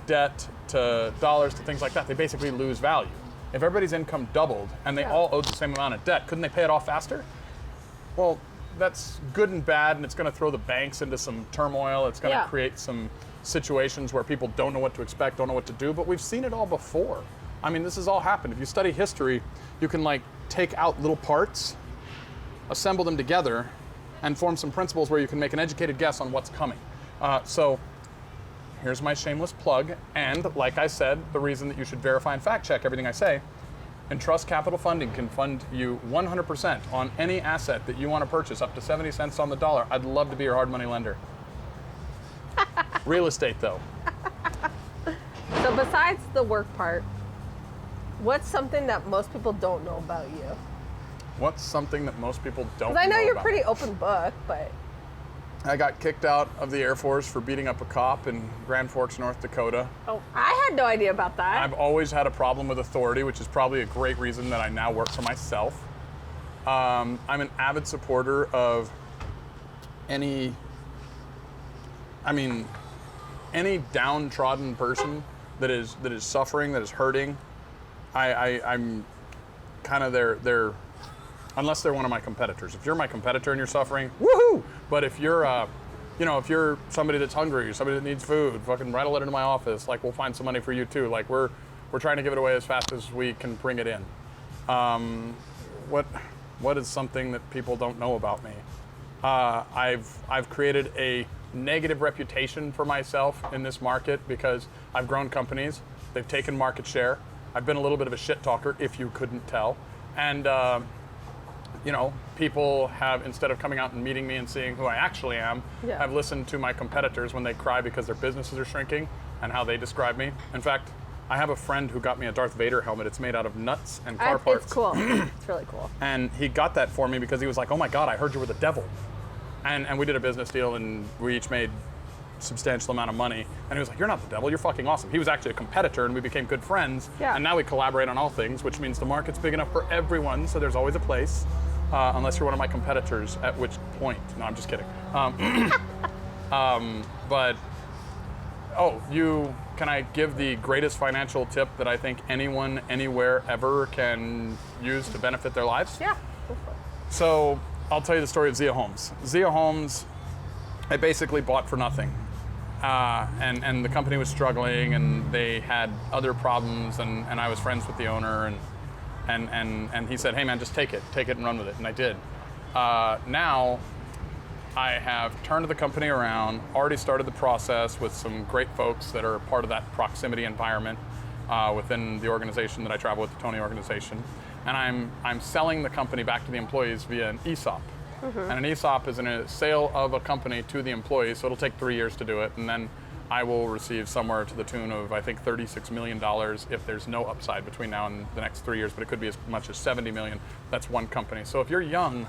debt, to dollars, to things like that, they basically lose value. If everybody's income doubled and they all owed the same amount of debt, couldn't they pay it off faster? Well, that's good and bad, and it's going to throw the banks into some turmoil. It's going to create some situations where people don't know what to expect, don't know what to do, but we've seen it all before. I mean, this has all happened. If you study history, you can like take out little parts, assemble them together, and form some principles where you can make an educated guess on what's coming. So here's my shameless plug. And like I said, the reason that you should verify and fact check everything I say, Entrust Capital Funding can fund you 100% on any asset that you want to purchase, up to 70 cents on the dollar. I'd love to be your hard money lender. Real estate though. So besides the work part, what's something that most people don't know about you? What's something that most people don't know? Because I know you're about pretty me? open book, but I got kicked out of the Air Force for beating up a cop in Grand Forks, North Dakota. oh, I had no idea about that. I've always had a problem with authority, which is probably a great reason that I now work for myself. I'm an avid supporter of any downtrodden person that is suffering, that is hurting. I'm kind of their unless they're one of my competitors. If you're my competitor and you're suffering, woohoo! But if you're if you're somebody that's hungry, somebody that needs food, fucking write a letter to my office. Like, we'll find some money for you too. Like, we're trying to give it away as fast as we can bring it in. What is something that people don't know about me? I've created a negative reputation for myself in this market because I've grown companies. They've taken market share. I've been a little bit of a shit talker, if you couldn't tell. And, people have, instead of coming out and meeting me and seeing who I actually am, have listened to my competitors when they cry because their businesses are shrinking and how they describe me. In fact, I have a friend who got me a Darth Vader helmet. It's made out of nuts and car parts. It's cool. It's really cool. And he got that for me because he was like, oh my God, I heard you were the devil. And we did a business deal, and we each made substantial amount of money, and he was like, you're not the devil, you're fucking awesome. He was actually a competitor, and we became good friends, and now we collaborate on all things, which means the market's big enough for everyone, so there's always a place, unless you're one of my competitors, at which point, no, I'm just kidding. Can I give the greatest financial tip that I think anyone, anywhere, ever can use to benefit their lives? Yeah, go for it. So, I'll tell you the story of Zia Homes. Zia Homes, I basically bought for nothing. And the company was struggling, and they had other problems, and I was friends with the owner, and he said, hey man, just take it and run with it, and I did. Now, I have turned the company around, already started the process with some great folks that are part of that proximity environment within the organization that I travel with, the Tony organization. And I'm selling the company back to the employees via an ESOP. Mm-hmm. And an ESOP is a sale of a company to the employees, so it'll take 3 years to do it. And then I will receive somewhere to the tune of, I think, $36 million if there's no upside between now and the next 3 years, but it could be as much as 70 million. That's one company. So if you're young,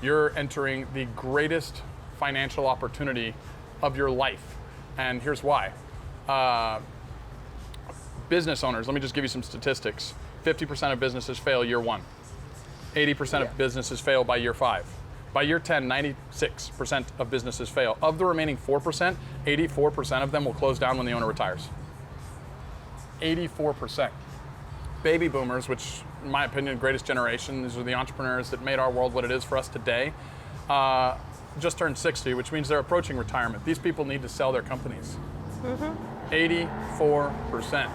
you're entering the greatest financial opportunity of your life. And here's why. Business owners, let me just give you some statistics. 50% of businesses fail year 1. 80% of businesses fail by year 5. By year 10, 96% of businesses fail. Of the remaining 4%, 84% of them will close down when the owner retires. 84%. Baby boomers, which in my opinion, the greatest generation, these are the entrepreneurs that made our world what it is for us today, just turned 60, which means they're approaching retirement. These people need to sell their companies. 84%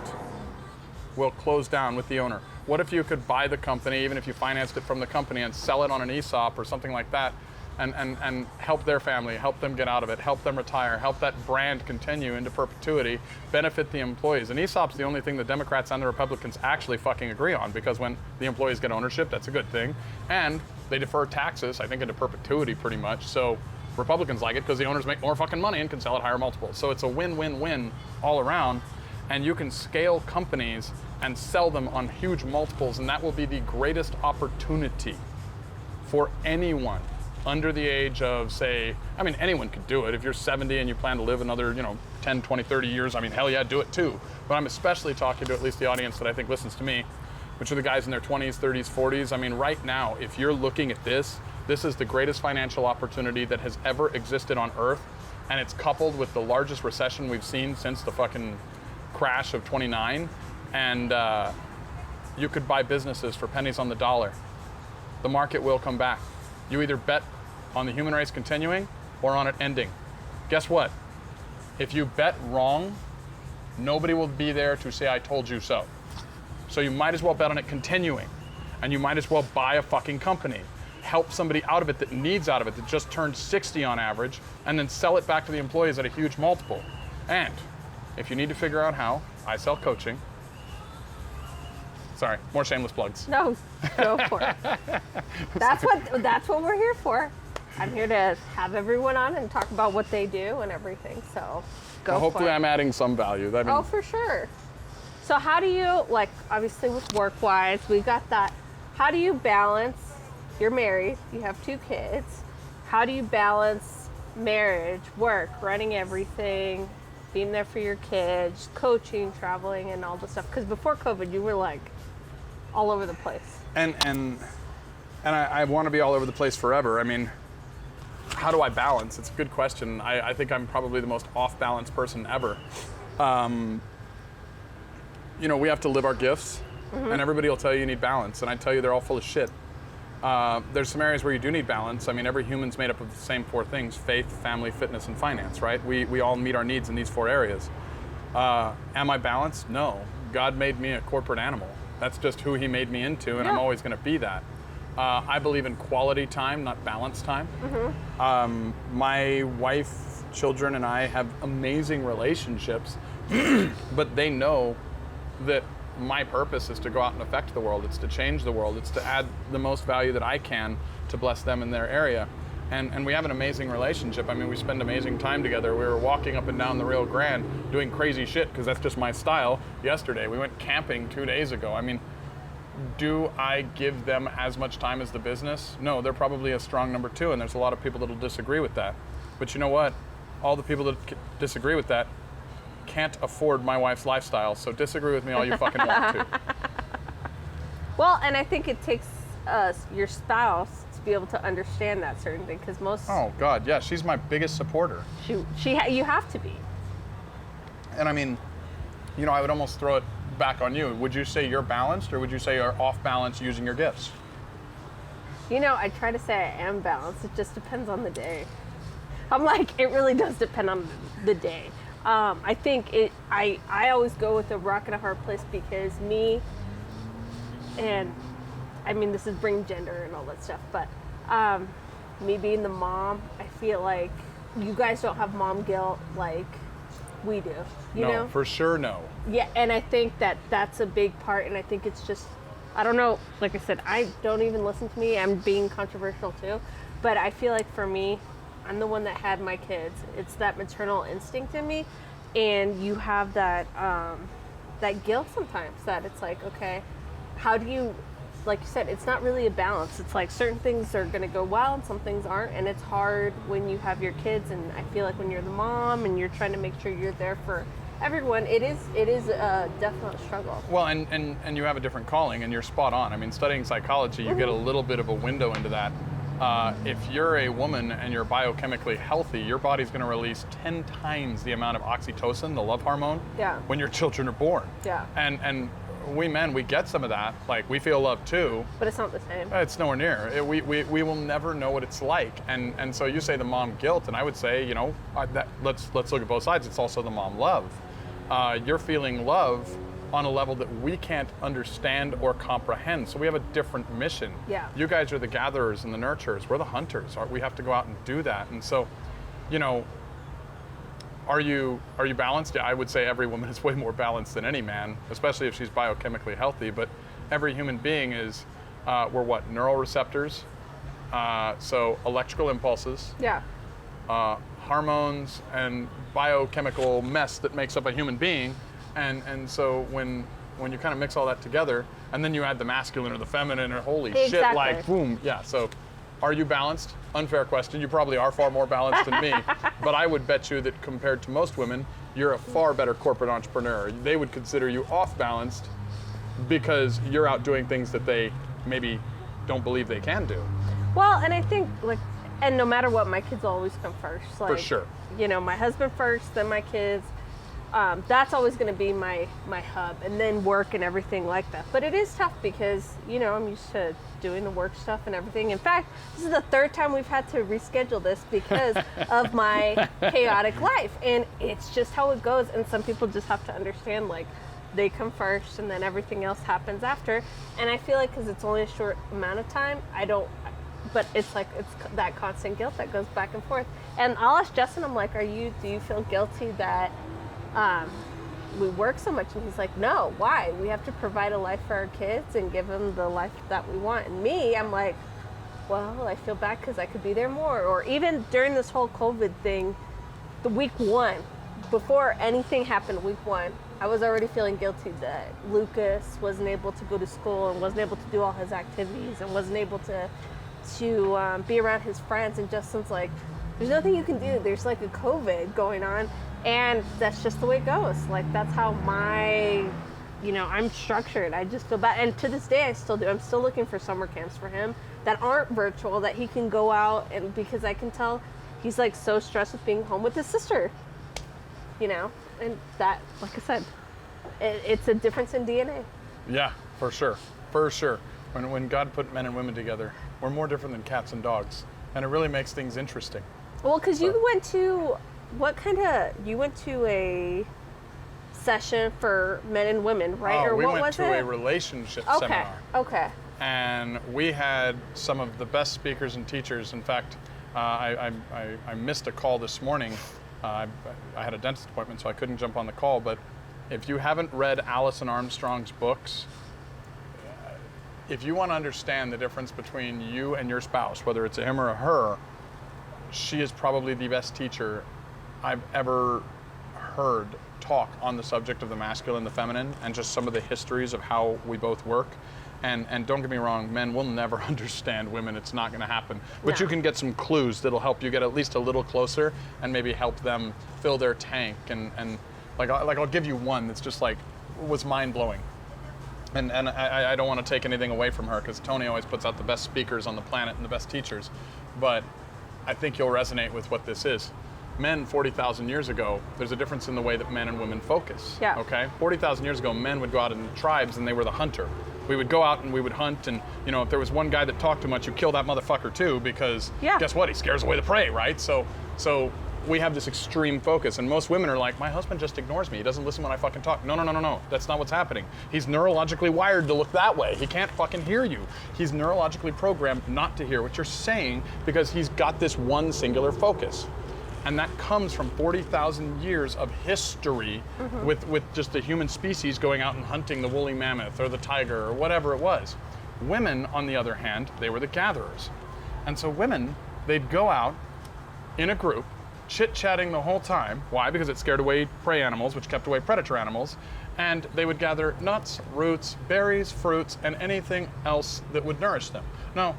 will close down with the owner. What if you could buy the company, even if you financed it from the company, and sell it on an ESOP or something like that, and help their family, help them get out of it, help them retire, help that brand continue into perpetuity, benefit the employees. And ESOP's the only thing the Democrats and the Republicans actually fucking agree on, because when the employees get ownership, that's a good thing. And they defer taxes, I think, into perpetuity pretty much. So Republicans like it because the owners make more fucking money and can sell at higher multiples. So it's a win-win-win all around. And you can scale companies and sell them on huge multiples, and that will be the greatest opportunity for anyone under the age of, say, I mean, anyone could do it. If you're 70 and you plan to live another, 10, 20, 30 years, I mean, hell yeah, do it too. But I'm especially talking to at least the audience that I think listens to me, which are the guys in their 20s, 30s, 40s. I mean, right now, if you're looking at this is the greatest financial opportunity that has ever existed on Earth, and it's coupled with the largest recession we've seen since the fucking crash of 29, and you could buy businesses for pennies on the dollar. The market will come back. You either bet on the human race continuing or on it ending. Guess what? If you bet wrong, nobody will be there to say, I told you so. So you might as well bet on it continuing, and you might as well buy a fucking company. Help somebody out of it that needs out of it, that just turned 60 on average, and then sell it back to the employees at a huge multiple. And if you need to figure out how, I sell coaching. Sorry, more shameless plugs. No, go for it. That's what we're here for. I'm here to have everyone on and talk about what they do and everything. So go well, for it. hopefully I'm adding some value. I mean, oh, for sure. So how do you, like, obviously with work-wise, we got that. How do you balance, you're married, you have 2 kids. How do you balance marriage, work, running everything, being there for your kids, coaching, traveling, and all the stuff? Because before COVID, you were like all over the place. And I want to be all over the place forever. I mean, how do I balance? It's a good question. I think I'm probably the most off-balance person ever. We have to live our gifts, and everybody will tell you need balance, and I tell you they're all full of shit. There's some areas where you do need balance. I mean, every human's made up of the same 4 things: faith, family, fitness, and finance, right? We all meet our needs in these 4 areas. Am I balanced? No. God made me a corporate animal. That's just who he made me into, and I'm always going to be that. I believe in quality time, not balanced time. My wife, children, and I have amazing relationships, but they know that my purpose is to go out and affect the world. It's to change the world. It's to add the most value that I can to bless them in their area. And we have an amazing relationship. I mean, we spend amazing time together. We were walking up and down the Rio Grande doing crazy shit, because that's just my style, yesterday. We went camping 2 days ago. I mean, do I give them as much time as the business? No, they're probably a strong number 2, and there's a lot of people that'll disagree with that. But you know what? All the people that disagree with that can't afford my wife's lifestyle, so disagree with me all you fucking want to. Well, and I think it takes your spouse to be able to understand that certain thing, because most... Oh, God, yeah, she's my biggest supporter. You have to be. And I mean, I would almost throw it back on you. Would you say you're balanced, or would you say you're off balance using your gifts? I try to say I am balanced. It just depends on the day. I'm like, it really does depend on the day. I think I always go with a rock and a hard place, because me, and I mean, this is bring gender and all that stuff, but me being the mom, I feel like you guys don't have mom guilt like we do. You know? For sure, no. Yeah, and I think that's a big part, and I think it's just, I don't know, like I said, I don't even listen to me. I'm being controversial too, but I feel like for me, I'm the one that had my kids. It's that maternal instinct in me, and you have that that guilt sometimes that it's like, okay, how do you, like you said, it's not really a balance. It's like certain things are going to go well and some things aren't, and it's hard when you have your kids. And I feel like when you're the mom and you're trying to make sure you're there for everyone, it is a definite struggle. Well, and you have a different calling, and you're spot on. I mean, studying psychology, you get a little bit of a window into that. If you're a woman and you're biochemically healthy, your body's going to release 10 times the amount of oxytocin, the love hormone, when your children are born. Yeah. And we men, we get some of that. Like, we feel love too. But it's not the same. It's nowhere near. We will never know what it's like. And so you say the mom guilt, and I would say, you know, let's look at both sides. It's also the mom love. You're feeling love on a level that we can't understand or comprehend. So we have a different mission. Yeah. You guys are the gatherers and the nurturers. We're the hunters. We have to go out and do that. And so, you know, are you balanced? Yeah, I would say every woman is way more balanced than any man, especially if she's biochemically healthy. But every human being is, we're what? Neural receptors. So electrical impulses. Yeah. Hormones and biochemical mess that makes up a human being. And so when you kind of mix all that together, and then you add the masculine or the feminine, or holy shit, like boom, yeah. So, are you balanced? Unfair question. You probably are far more balanced than me, but I would bet you that compared to most women, you're a far better corporate entrepreneur. They would consider you off balanced because you're out doing things that they maybe don't believe they can do. Well, and I think like, and no matter what, my kids always come first. Like, for sure. You know, my husband first, then my kids. That's always going to be my hub, and then work and everything like that. But it is tough because, you know, I'm used to doing the work stuff and everything. In fact, this is the third time we've had to reschedule this because of my chaotic life. And it's just how it goes. And some people just have to understand, like, they come first and then everything else happens after. And I feel like because it's only a short amount of time, but it's like, it's that constant guilt that goes back and forth. And I'll ask Justin, I'm like, do you feel guilty that we work so much? And he's like, no, why? We have to provide a life for our kids and give them the life that we want. And me, I'm like, well, I feel bad because I could be there more. Or even during this whole COVID thing, the week one, before anything happened, week one, I was already feeling guilty that Lucas wasn't able to go to school and wasn't able to do all his activities and wasn't able to be around his friends. And Justin's like, there's nothing you can do. There's like a COVID going on. And that's just the way it goes. Like, that's how I'm structured. I just feel bad. And to this day, I still do. I'm still looking for summer camps for him that aren't virtual, that he can go out, and because I can tell he's like so stressed with being home with his sister, you know? And that, like I said, it's a difference in DNA. Yeah, for sure. For sure. When God put men and women together, we're more different than cats and dogs. And it really makes things interesting. Well, because you went to... you went to a session for men and women, right? Or we what went was to it? a relationship seminar. Okay. And we had some of the best speakers and teachers. In fact, I missed a call this morning. I had a dentist appointment, so I couldn't jump on the call. But if you haven't read Alison Armstrong's books, if you want to understand the difference between you and your spouse, whether it's a him or a her, she is probably the best teacher I've ever heard talk on the subject of the masculine, the feminine, and just some of the histories of how we both work. And don't get me wrong, men will never understand women. It's not going to happen. But you can get some clues that'll help you get at least a little closer and maybe help them fill their tank. And like I'll give you one that's just like was mind-blowing. And I don't want to take anything away from her because Tony always puts out the best speakers on the planet and the best teachers. But I think you'll resonate with what this is. Men 40,000 years ago, there's a difference in the way that men and women focus. Yeah. Okay? 40,000 years ago, men would go out in tribes and they were the hunter. We would go out and we would hunt, and you know, if there was one guy that talked too much, you kill that motherfucker too, because guess what? He scares away the prey, right? So we have this extreme focus, and most women are like, my husband just ignores me. He doesn't listen when I fucking talk. No. That's not what's happening. He's neurologically wired to look that way. He can't fucking hear you. He's neurologically programmed not to hear what you're saying because he's got this one singular focus. And that comes from 40,000 years of history with just the human species going out and hunting the woolly mammoth or the tiger or whatever it was. Women, on the other hand, they were the gatherers. And so women, they'd go out in a group, chit-chatting the whole time. Why? Because it scared away prey animals, which kept away predator animals. And they would gather nuts, roots, berries, fruits, and anything else that would nourish them. Now,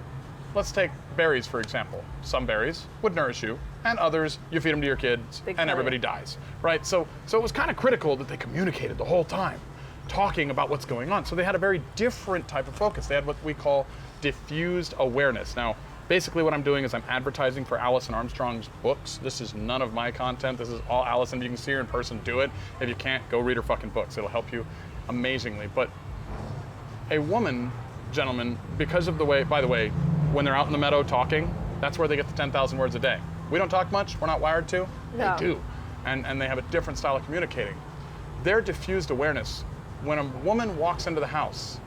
let's take berries, for example. Some berries would nourish you, and others, you feed them to your kids, and everybody dies, right? So it was kind of critical that they communicated the whole time, talking about what's going on. So they had a very different type of focus. They had what we call diffused awareness. Now, basically what I'm doing is I'm advertising for Alison Armstrong's books. This is none of my content. This is all Alison. You can see her in person, do it. If you can't, go read her fucking books. It'll help you amazingly. But a woman, gentlemen, because of the way, by the way, when they're out in the meadow talking, that's where they get the 10,000 words a day. We don't talk much, we're not wired to. No. They do. And they have a different style of communicating. Their diffused awareness, when a woman walks into the house,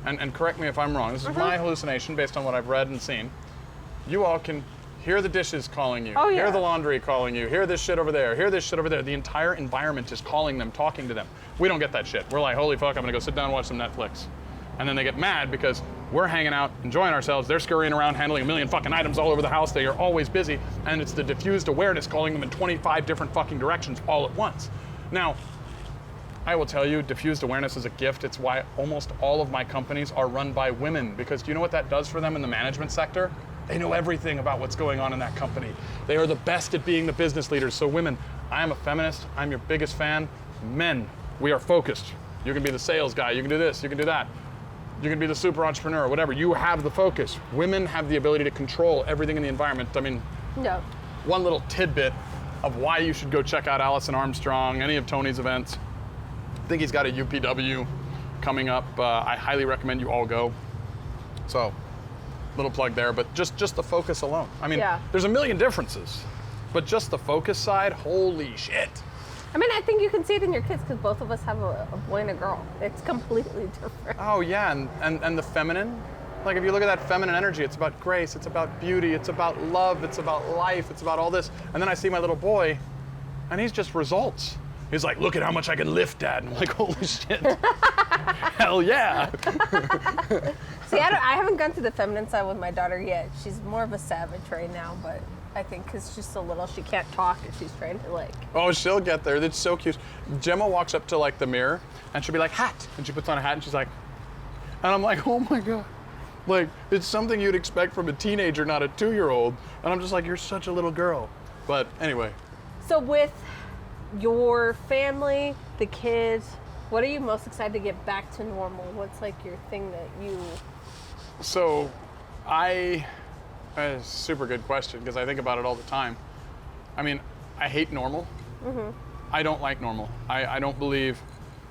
and correct me if I'm wrong, this is my hallucination based on what I've read and seen, you all can hear the dishes calling you, hear the laundry calling you, hear this shit over there, hear this shit over there. The entire environment is calling them, talking to them. We don't get that shit. We're like, holy fuck, I'm gonna go sit down and watch some Netflix. And then they get mad because we're hanging out, enjoying ourselves, they're scurrying around, handling a million fucking items all over the house, they are always busy, and it's the diffused awareness calling them in 25 different fucking directions all at once. Now, I will tell you, diffused awareness is a gift. It's why almost all of my companies are run by women, because do you know what that does for them in the management sector? They know everything about what's going on in that company. They are the best at being the business leaders. So women, I am a feminist, I'm your biggest fan. Men, we are focused. You can be the sales guy, you can do this, you can do that. You can be the super entrepreneur, whatever. You have the focus. Women have the ability to control everything in the environment. I mean, one little tidbit of why you should go check out Alison Armstrong, any of Tony's events. I think he's got a UPW coming up. I highly recommend you all go. So, little plug there, but just the focus alone. I mean, there's a million differences, but just the focus side, holy shit. I mean, I think you can see it in your kids because both of us have a boy and a girl. It's completely different. Oh yeah, and the feminine. Like if you look at that feminine energy, it's about grace, it's about beauty, it's about love, it's about life, it's about all this. And then I see my little boy, and he's just results. He's like, look at how much I can lift, Dad. And I'm like, holy shit. Hell yeah. See, I haven't gone to the feminine side with my daughter yet. She's more of a savage right now, but I think because she's so little, she can't talk and she's trying to like... Oh, she'll get there. It's so cute. Gemma walks up to like the mirror and she'll be like, hat. And she puts on a hat and she's like, and I'm like, oh my God. Like, it's something you'd expect from a teenager, not a 2-year-old. And I'm just like, you're such a little girl. But anyway. So with your family, the kids, what are you most excited to get back to normal? What's like your thing that you... So, a super good question because I think about it all the time. I mean, I hate normal. I don't like normal. I don't believe,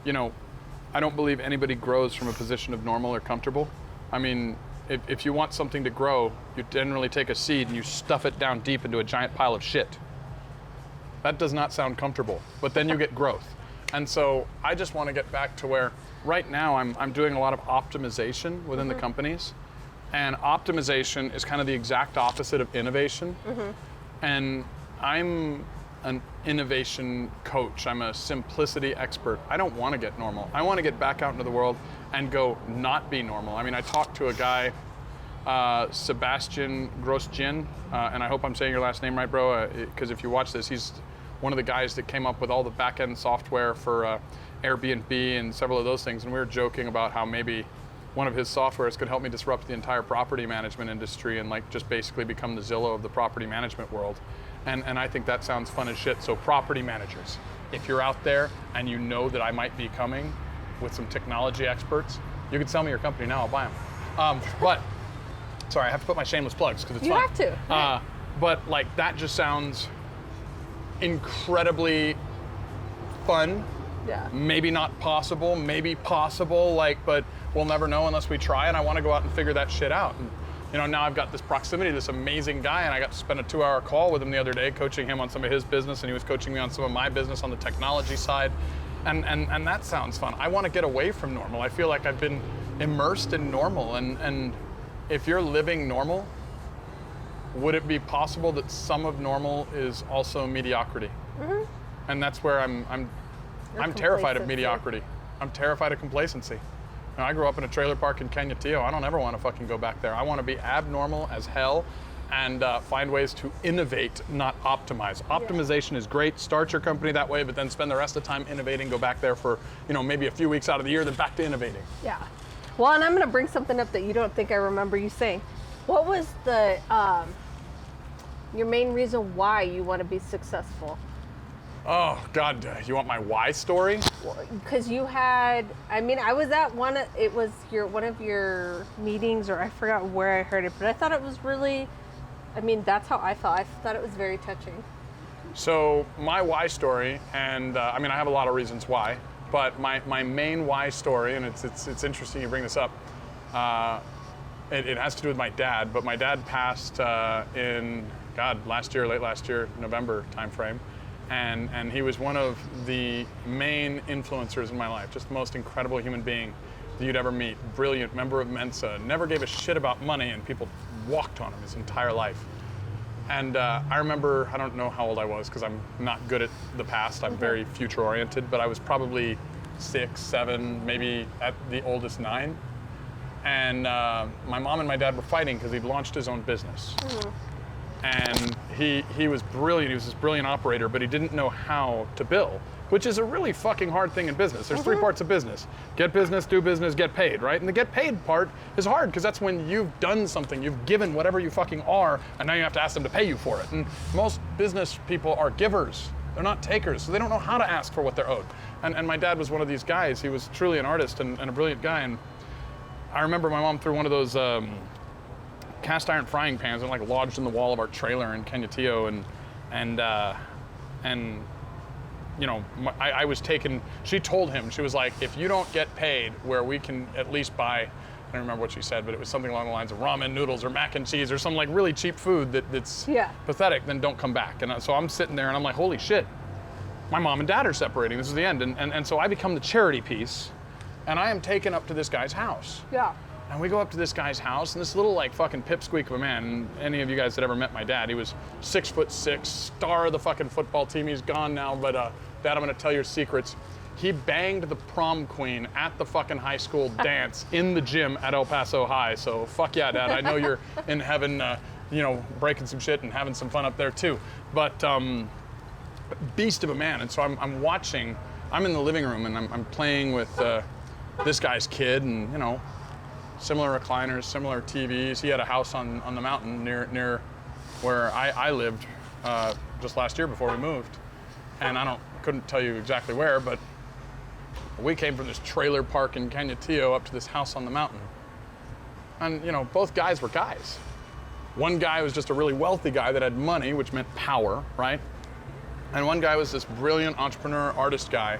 I don't believe anybody grows from a position of normal or comfortable. I mean, if you want something to grow, you generally take a seed and you stuff it down deep into a giant pile of shit. That does not sound comfortable, but then you get growth. And so I just want to get back to where right now I'm doing a lot of optimization within the companies. And optimization is kind of the exact opposite of innovation. And I'm an innovation coach. I'm a simplicity expert. I don't want to get normal. I want to get back out into the world and go not be normal. I mean, I talked to a guy, Sebastian Grosjean, and I hope I'm saying your last name right, bro, because if you watch this, he's one of the guys that came up with all the back-end software for Airbnb and several of those things. And we were joking about how maybe one of his softwares could help me disrupt the entire property management industry and like just basically become the Zillow of the property management world. And I think that sounds fun as shit. So property managers, if you're out there and you know that I might be coming with some technology experts, you can sell me your company now, I'll buy them. But, sorry, I have to put my shameless plugs because it's fun. You have to. Right. But like that just sounds incredibly fun. Yeah. Maybe not possible, maybe possible, like, but we'll never know unless we try, and I want to go out and figure that shit out. And, now I've got this proximity to this amazing guy, and I got to spend a 2-hour call with him the other day, coaching him on some of his business, and he was coaching me on some of my business on the technology side, and that sounds fun. I want to get away from normal. I feel like I've been immersed in normal, and if you're living normal, would it be possible that some of normal is also mediocrity? And that's where I'm terrified of mediocrity. I'm terrified of complacency. I grew up in a trailer park in Kenya, I don't ever want to fucking go back there. I want to be abnormal as hell and find ways to innovate, not optimize. Optimization is great. Start your company that way, but then spend the rest of the time innovating. Go back there for, maybe a few weeks out of the year, then back to innovating. Yeah. Well, and I'm going to bring something up that you don't think I remember you saying. What was the your main reason why you want to be successful? Oh God, you want my why story? Because you had, I was at one of your meetings, or I forgot where I heard it, but I thought it was really, that's how I felt. I thought it was very touching. So my why story, and I have a lot of reasons why, but my main why story, and it's interesting you bring this up. It has to do with my dad, but my dad passed in late last year, November timeframe. And he was one of the main influencers in my life, just the most incredible human being that you'd ever meet. Brilliant member of Mensa, never gave a shit about money, and people walked on him his entire life. And I remember, I don't know how old I was because I'm not good at the past, I'm very future oriented, but I was probably 6, 7, maybe at the oldest 9. And my mom and my dad were fighting because he'd launched his own business. And he was brilliant. He was this brilliant operator, but he didn't know how to bill, which is a really fucking hard thing in business. There's 3 parts of business: get business, do business, get paid, right? And the get paid part is hard because that's when you've done something, you've given whatever you fucking are, and now you have to ask them to pay you for it. And most business people are givers. They're not takers, so they don't know how to ask for what they're owed. And my dad was one of these guys. He was truly an artist and a brilliant guy. And I remember my mom threw one of those cast iron frying pans and lodged in the wall of our trailer in Kenyatillo, I was taken. She told him, she was like, if you don't get paid where we can at least buy, I don't remember what she said, but it was something along the lines of ramen noodles or mac and cheese or some really cheap food that's pathetic, then don't come back. And so I'm sitting there and I'm like, holy shit, my mom and dad are separating, this is the end. And so I become the charity piece, and I am taken up to this guy's house. Yeah. And we go up to this guy's house, and this little fucking pipsqueak of a man, and any of you guys that ever met my dad, he was 6'6", star of the fucking football team. He's gone now, but Dad, I'm gonna tell your secrets. He banged the prom queen at the fucking high school dance in the gym at El Paso High. So fuck yeah, Dad, I know you're in heaven, breaking some shit and having some fun up there too. But beast of a man. And so I'm watching, I'm in the living room and I'm playing with this guy's kid, and similar recliners, similar TVs. He had a house on the mountain near where I lived just last year before we moved. And couldn't tell you exactly where, but we came from this trailer park in Kenyatillo up to this house on the mountain. And both guys were guys. One guy was just a really wealthy guy that had money, which meant power, right? And one guy was this brilliant entrepreneur, artist guy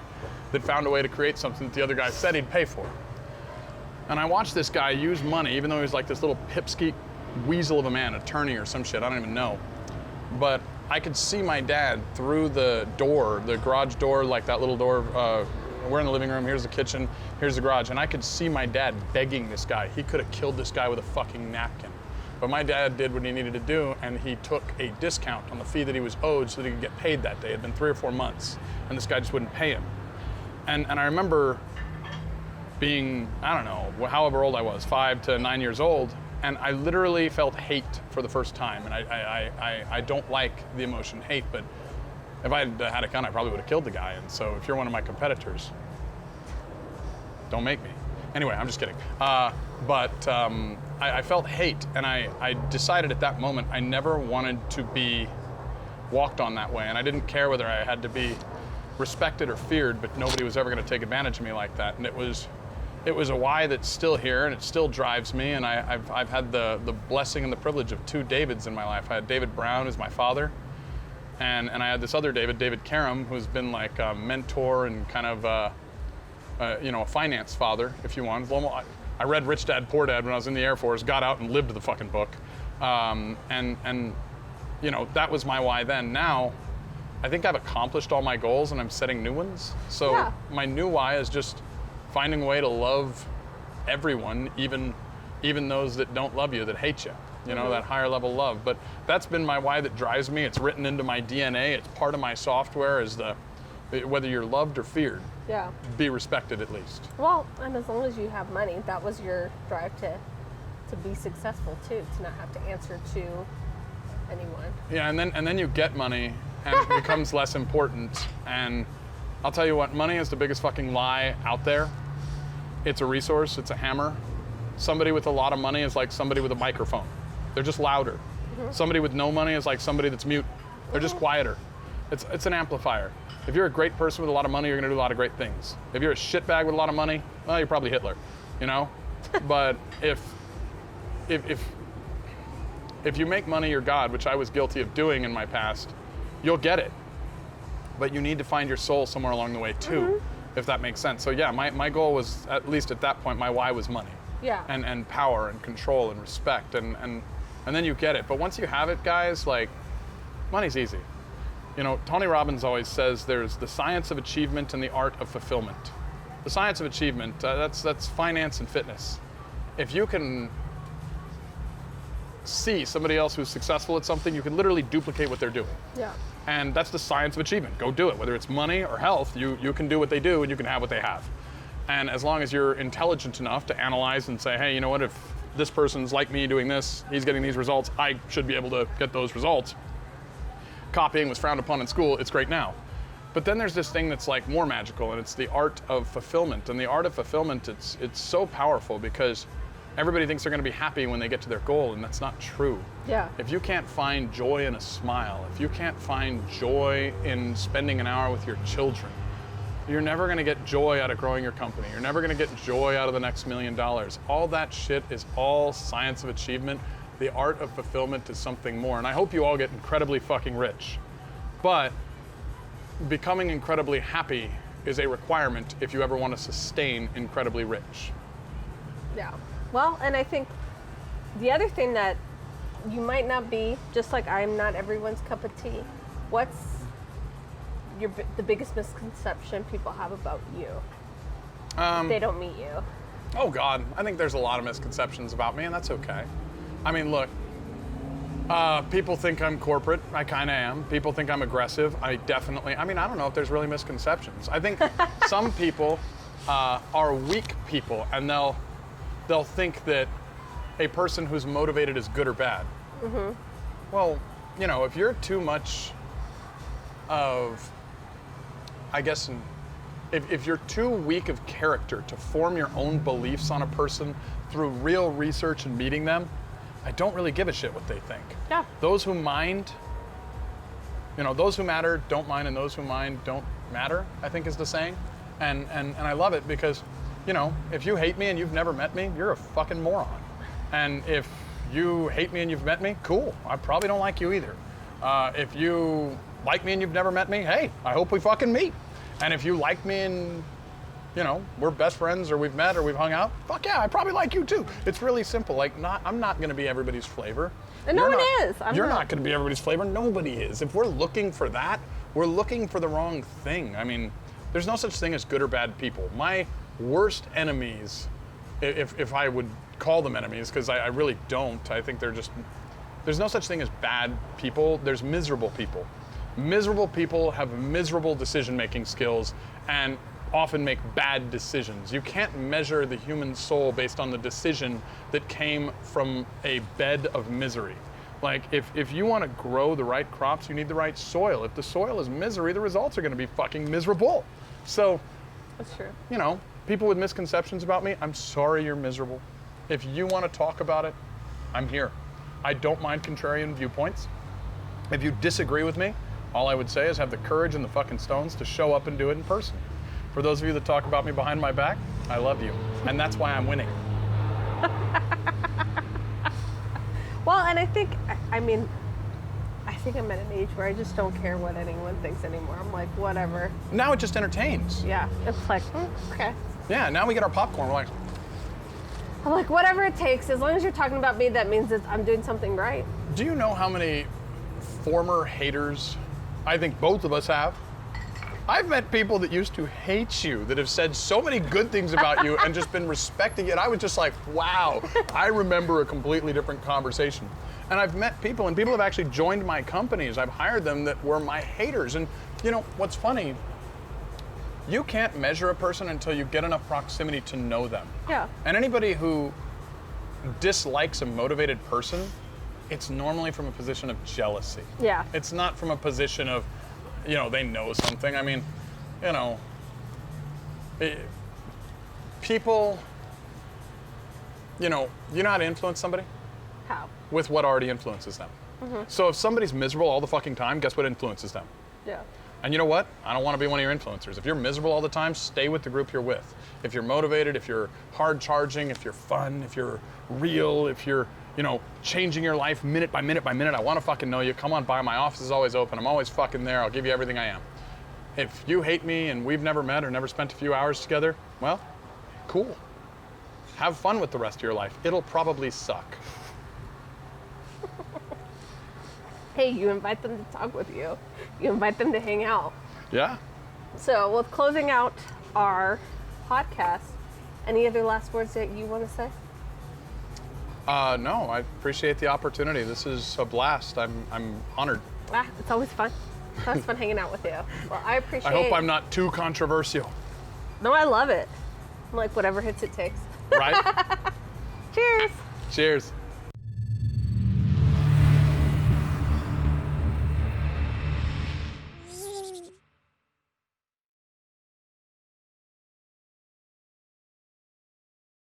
that found a way to create something that the other guy said he'd pay for. And I watched this guy use money, even though he was like this little pipsqueak weasel of a man, attorney or some shit, I don't even know. But I could see my dad through the door, the garage door, like that little door. We're in the living room, here's the kitchen, here's the garage. And I could see my dad begging this guy. He could have killed this guy with a fucking napkin. But my dad did what he needed to do, and he took a discount on the fee that he was owed so that he could get paid that day. It had been 3 or 4 months, and this guy just wouldn't pay him. And I remember being, I don't know, however old I was, 5 to 9 years old, and I literally felt hate for the first time. And I don't like the emotion hate, but if I had a gun, I probably would have killed the guy. And so if you're one of my competitors, don't make me. Anyway, I'm just kidding. I felt hate, and I decided at that moment I never wanted to be walked on that way, and I didn't care whether I had to be respected or feared, but nobody was ever going to take advantage of me like that. And it was a why that's still here, and it still drives me. And I've had the blessing and the privilege of 2 Davids in my life. I had David Brown as my father, and I had this other David Karam, who's been like a mentor and kind of a finance father, if you want. I read Rich Dad Poor Dad when I was in the Air Force, got out and lived the fucking book, and that was my why then. Now, I think I've accomplished all my goals, and I'm setting new ones. So my new why is just finding a way to love everyone, even those that don't love you, that hate you. That higher level love. But that's been my why that drives me. It's written into my DNA. It's part of my software. Is whether you're loved or feared, be respected at least. Well, and as long as you have money, that was your drive to be successful too, to not have to answer to anyone. Yeah, and then you get money, and it becomes less important. And I'll tell you what, money is the biggest fucking lie out there. It's a resource, it's a hammer. Somebody with a lot of money is like somebody with a microphone. They're just louder. Mm-hmm. Somebody with no money is like somebody that's mute. They're just quieter. It's an amplifier. If you're a great person with a lot of money, you're gonna do a lot of great things. If you're a shitbag with a lot of money, well, you're probably Hitler, you know? But if you make money your God, which I was guilty of doing in my past, you'll get it. But you need to find your soul somewhere along the way too, if that makes sense. So yeah, my goal was, at least at that point, my why was money. Yeah. And power and control and respect and then you get it. But once you have it, guys, like, money's easy. You know, Tony Robbins always says there's the science of achievement and the art of fulfillment. The science of achievement, that's finance and fitness. If you can see somebody else who's successful at something, you can literally duplicate what they're doing. Yeah. And that's the science of achievement. Go do it. Whether it's money or health, you can do what they do and you can have what they have. And as long as you're intelligent enough to analyze and say, hey, you know what, if this person's like me doing this, he's getting these results, I should be able to get those results. Copying was frowned upon in school, it's great now. But then there's this thing that's like more magical, and it's the art of fulfillment. And the art of fulfillment, it's so powerful because everybody thinks they're gonna be happy when they get to their goal, and that's not true. Yeah. If you can't find joy in a smile, if you can't find joy in spending an hour with your children, you're never gonna get joy out of growing your company. You're never gonna get joy out of the next $1 million. All that shit is all science of achievement. The art of fulfillment is something more. And I hope you all get incredibly fucking rich. But becoming incredibly happy is a requirement if you ever want to sustain incredibly rich. Yeah. Well, and I think the other thing that you might not be, just like I'm not everyone's cup of tea, what's the biggest misconception people have about you if they don't meet you? Oh God, I think there's a lot of misconceptions about me, and that's okay. I mean, look, people think I'm corporate. I kind of am. People think I'm aggressive. I don't know if there's really misconceptions. I think some people are weak people, and they'll think that a person who's motivated is good or bad. Mm-hmm. Well, you know, if you're too much of, I guess, if you're too weak of character to form your own beliefs on a person through real research and meeting them, I don't really give a shit what they think. Yeah. Those who mind, you know, those who matter don't mind, and those who mind don't matter, I think is the saying. And I love it because, you know, if you hate me and you've never met me, you're a fucking moron. And if you hate me and you've met me, cool. I probably don't like you either. If you like me and you've never met me, hey, I hope we fucking meet. And if you like me and, you know, we're best friends or we've met or we've hung out, fuck yeah, I probably like you too. It's really simple. Like, I'm not gonna be everybody's flavor. And no one is. You're not gonna be everybody's flavor. Nobody is. If we're looking for that, we're looking for the wrong thing. I mean, there's no such thing as good or bad people. My worst enemies, if I would call them enemies, because I really don't, I think there's no such thing as bad people, there's miserable people. Miserable people have miserable decision-making skills and often make bad decisions. You can't measure the human soul based on the decision that came from a bed of misery. Like, if you want to grow the right crops, you need the right soil. If the soil is misery, the results are going to be fucking miserable. So, That's true. You know, people with misconceptions about me, I'm sorry you're miserable. If you want to talk about it, I'm here. I don't mind contrarian viewpoints. If you disagree with me, all I would say is have the courage and the fucking stones to show up and do it in person. For those of you that talk about me behind my back, I love you. And that's why I'm winning. Well, and I think I'm at an age where I just don't care what anyone thinks anymore. I'm like, whatever. Now it just entertains. Yeah, it's like, okay. Yeah, now we get our popcorn. We're like, I'm like, whatever it takes. As long as you're talking about me, that means that I'm doing something right. do you know how many former haters I think both of us have? I've met people that used to hate you, that have said so many good things about you and just been respecting it. I was just like, wow, I remember a completely different conversation. And I've met people, and people have actually joined my companies. I've hired them that were my haters. And you know, what's funny, you can't measure a person until you get enough proximity to know them. Yeah. And anybody who dislikes a motivated person it's normally from a position of jealousy. Yeah. It's not from a position of, you know, they know something. I mean, you know, people, you know how to influence somebody? How? With what already influences them. So if somebody's miserable all the fucking time, guess what influences them? Yeah. And you know what? I don't want to be one of your influencers. If you're miserable all the time, stay with the group you're with. If you're motivated, if you're hard charging, if you're fun, if you're real, if you're, you know, changing your life minute by minute by minute, I want to fucking know you. Come on by. My office is always open. I'm always fucking there. I'll give you everything I am. If you hate me and we've never met or never spent a few hours together, well, cool. Have fun with the rest of your life. It'll probably suck. Hey, you invite them to talk with you. You invite them to hang out. Yeah. So, with closing out our podcast, any other last words that you want to say? No, I appreciate the opportunity. This is a blast. I'm honored. It's always fun. It's always fun hanging out with you. Well, I appreciate I hope I'm not too controversial. No, I love it. I'm like, whatever hits it takes. Right? Cheers. Cheers.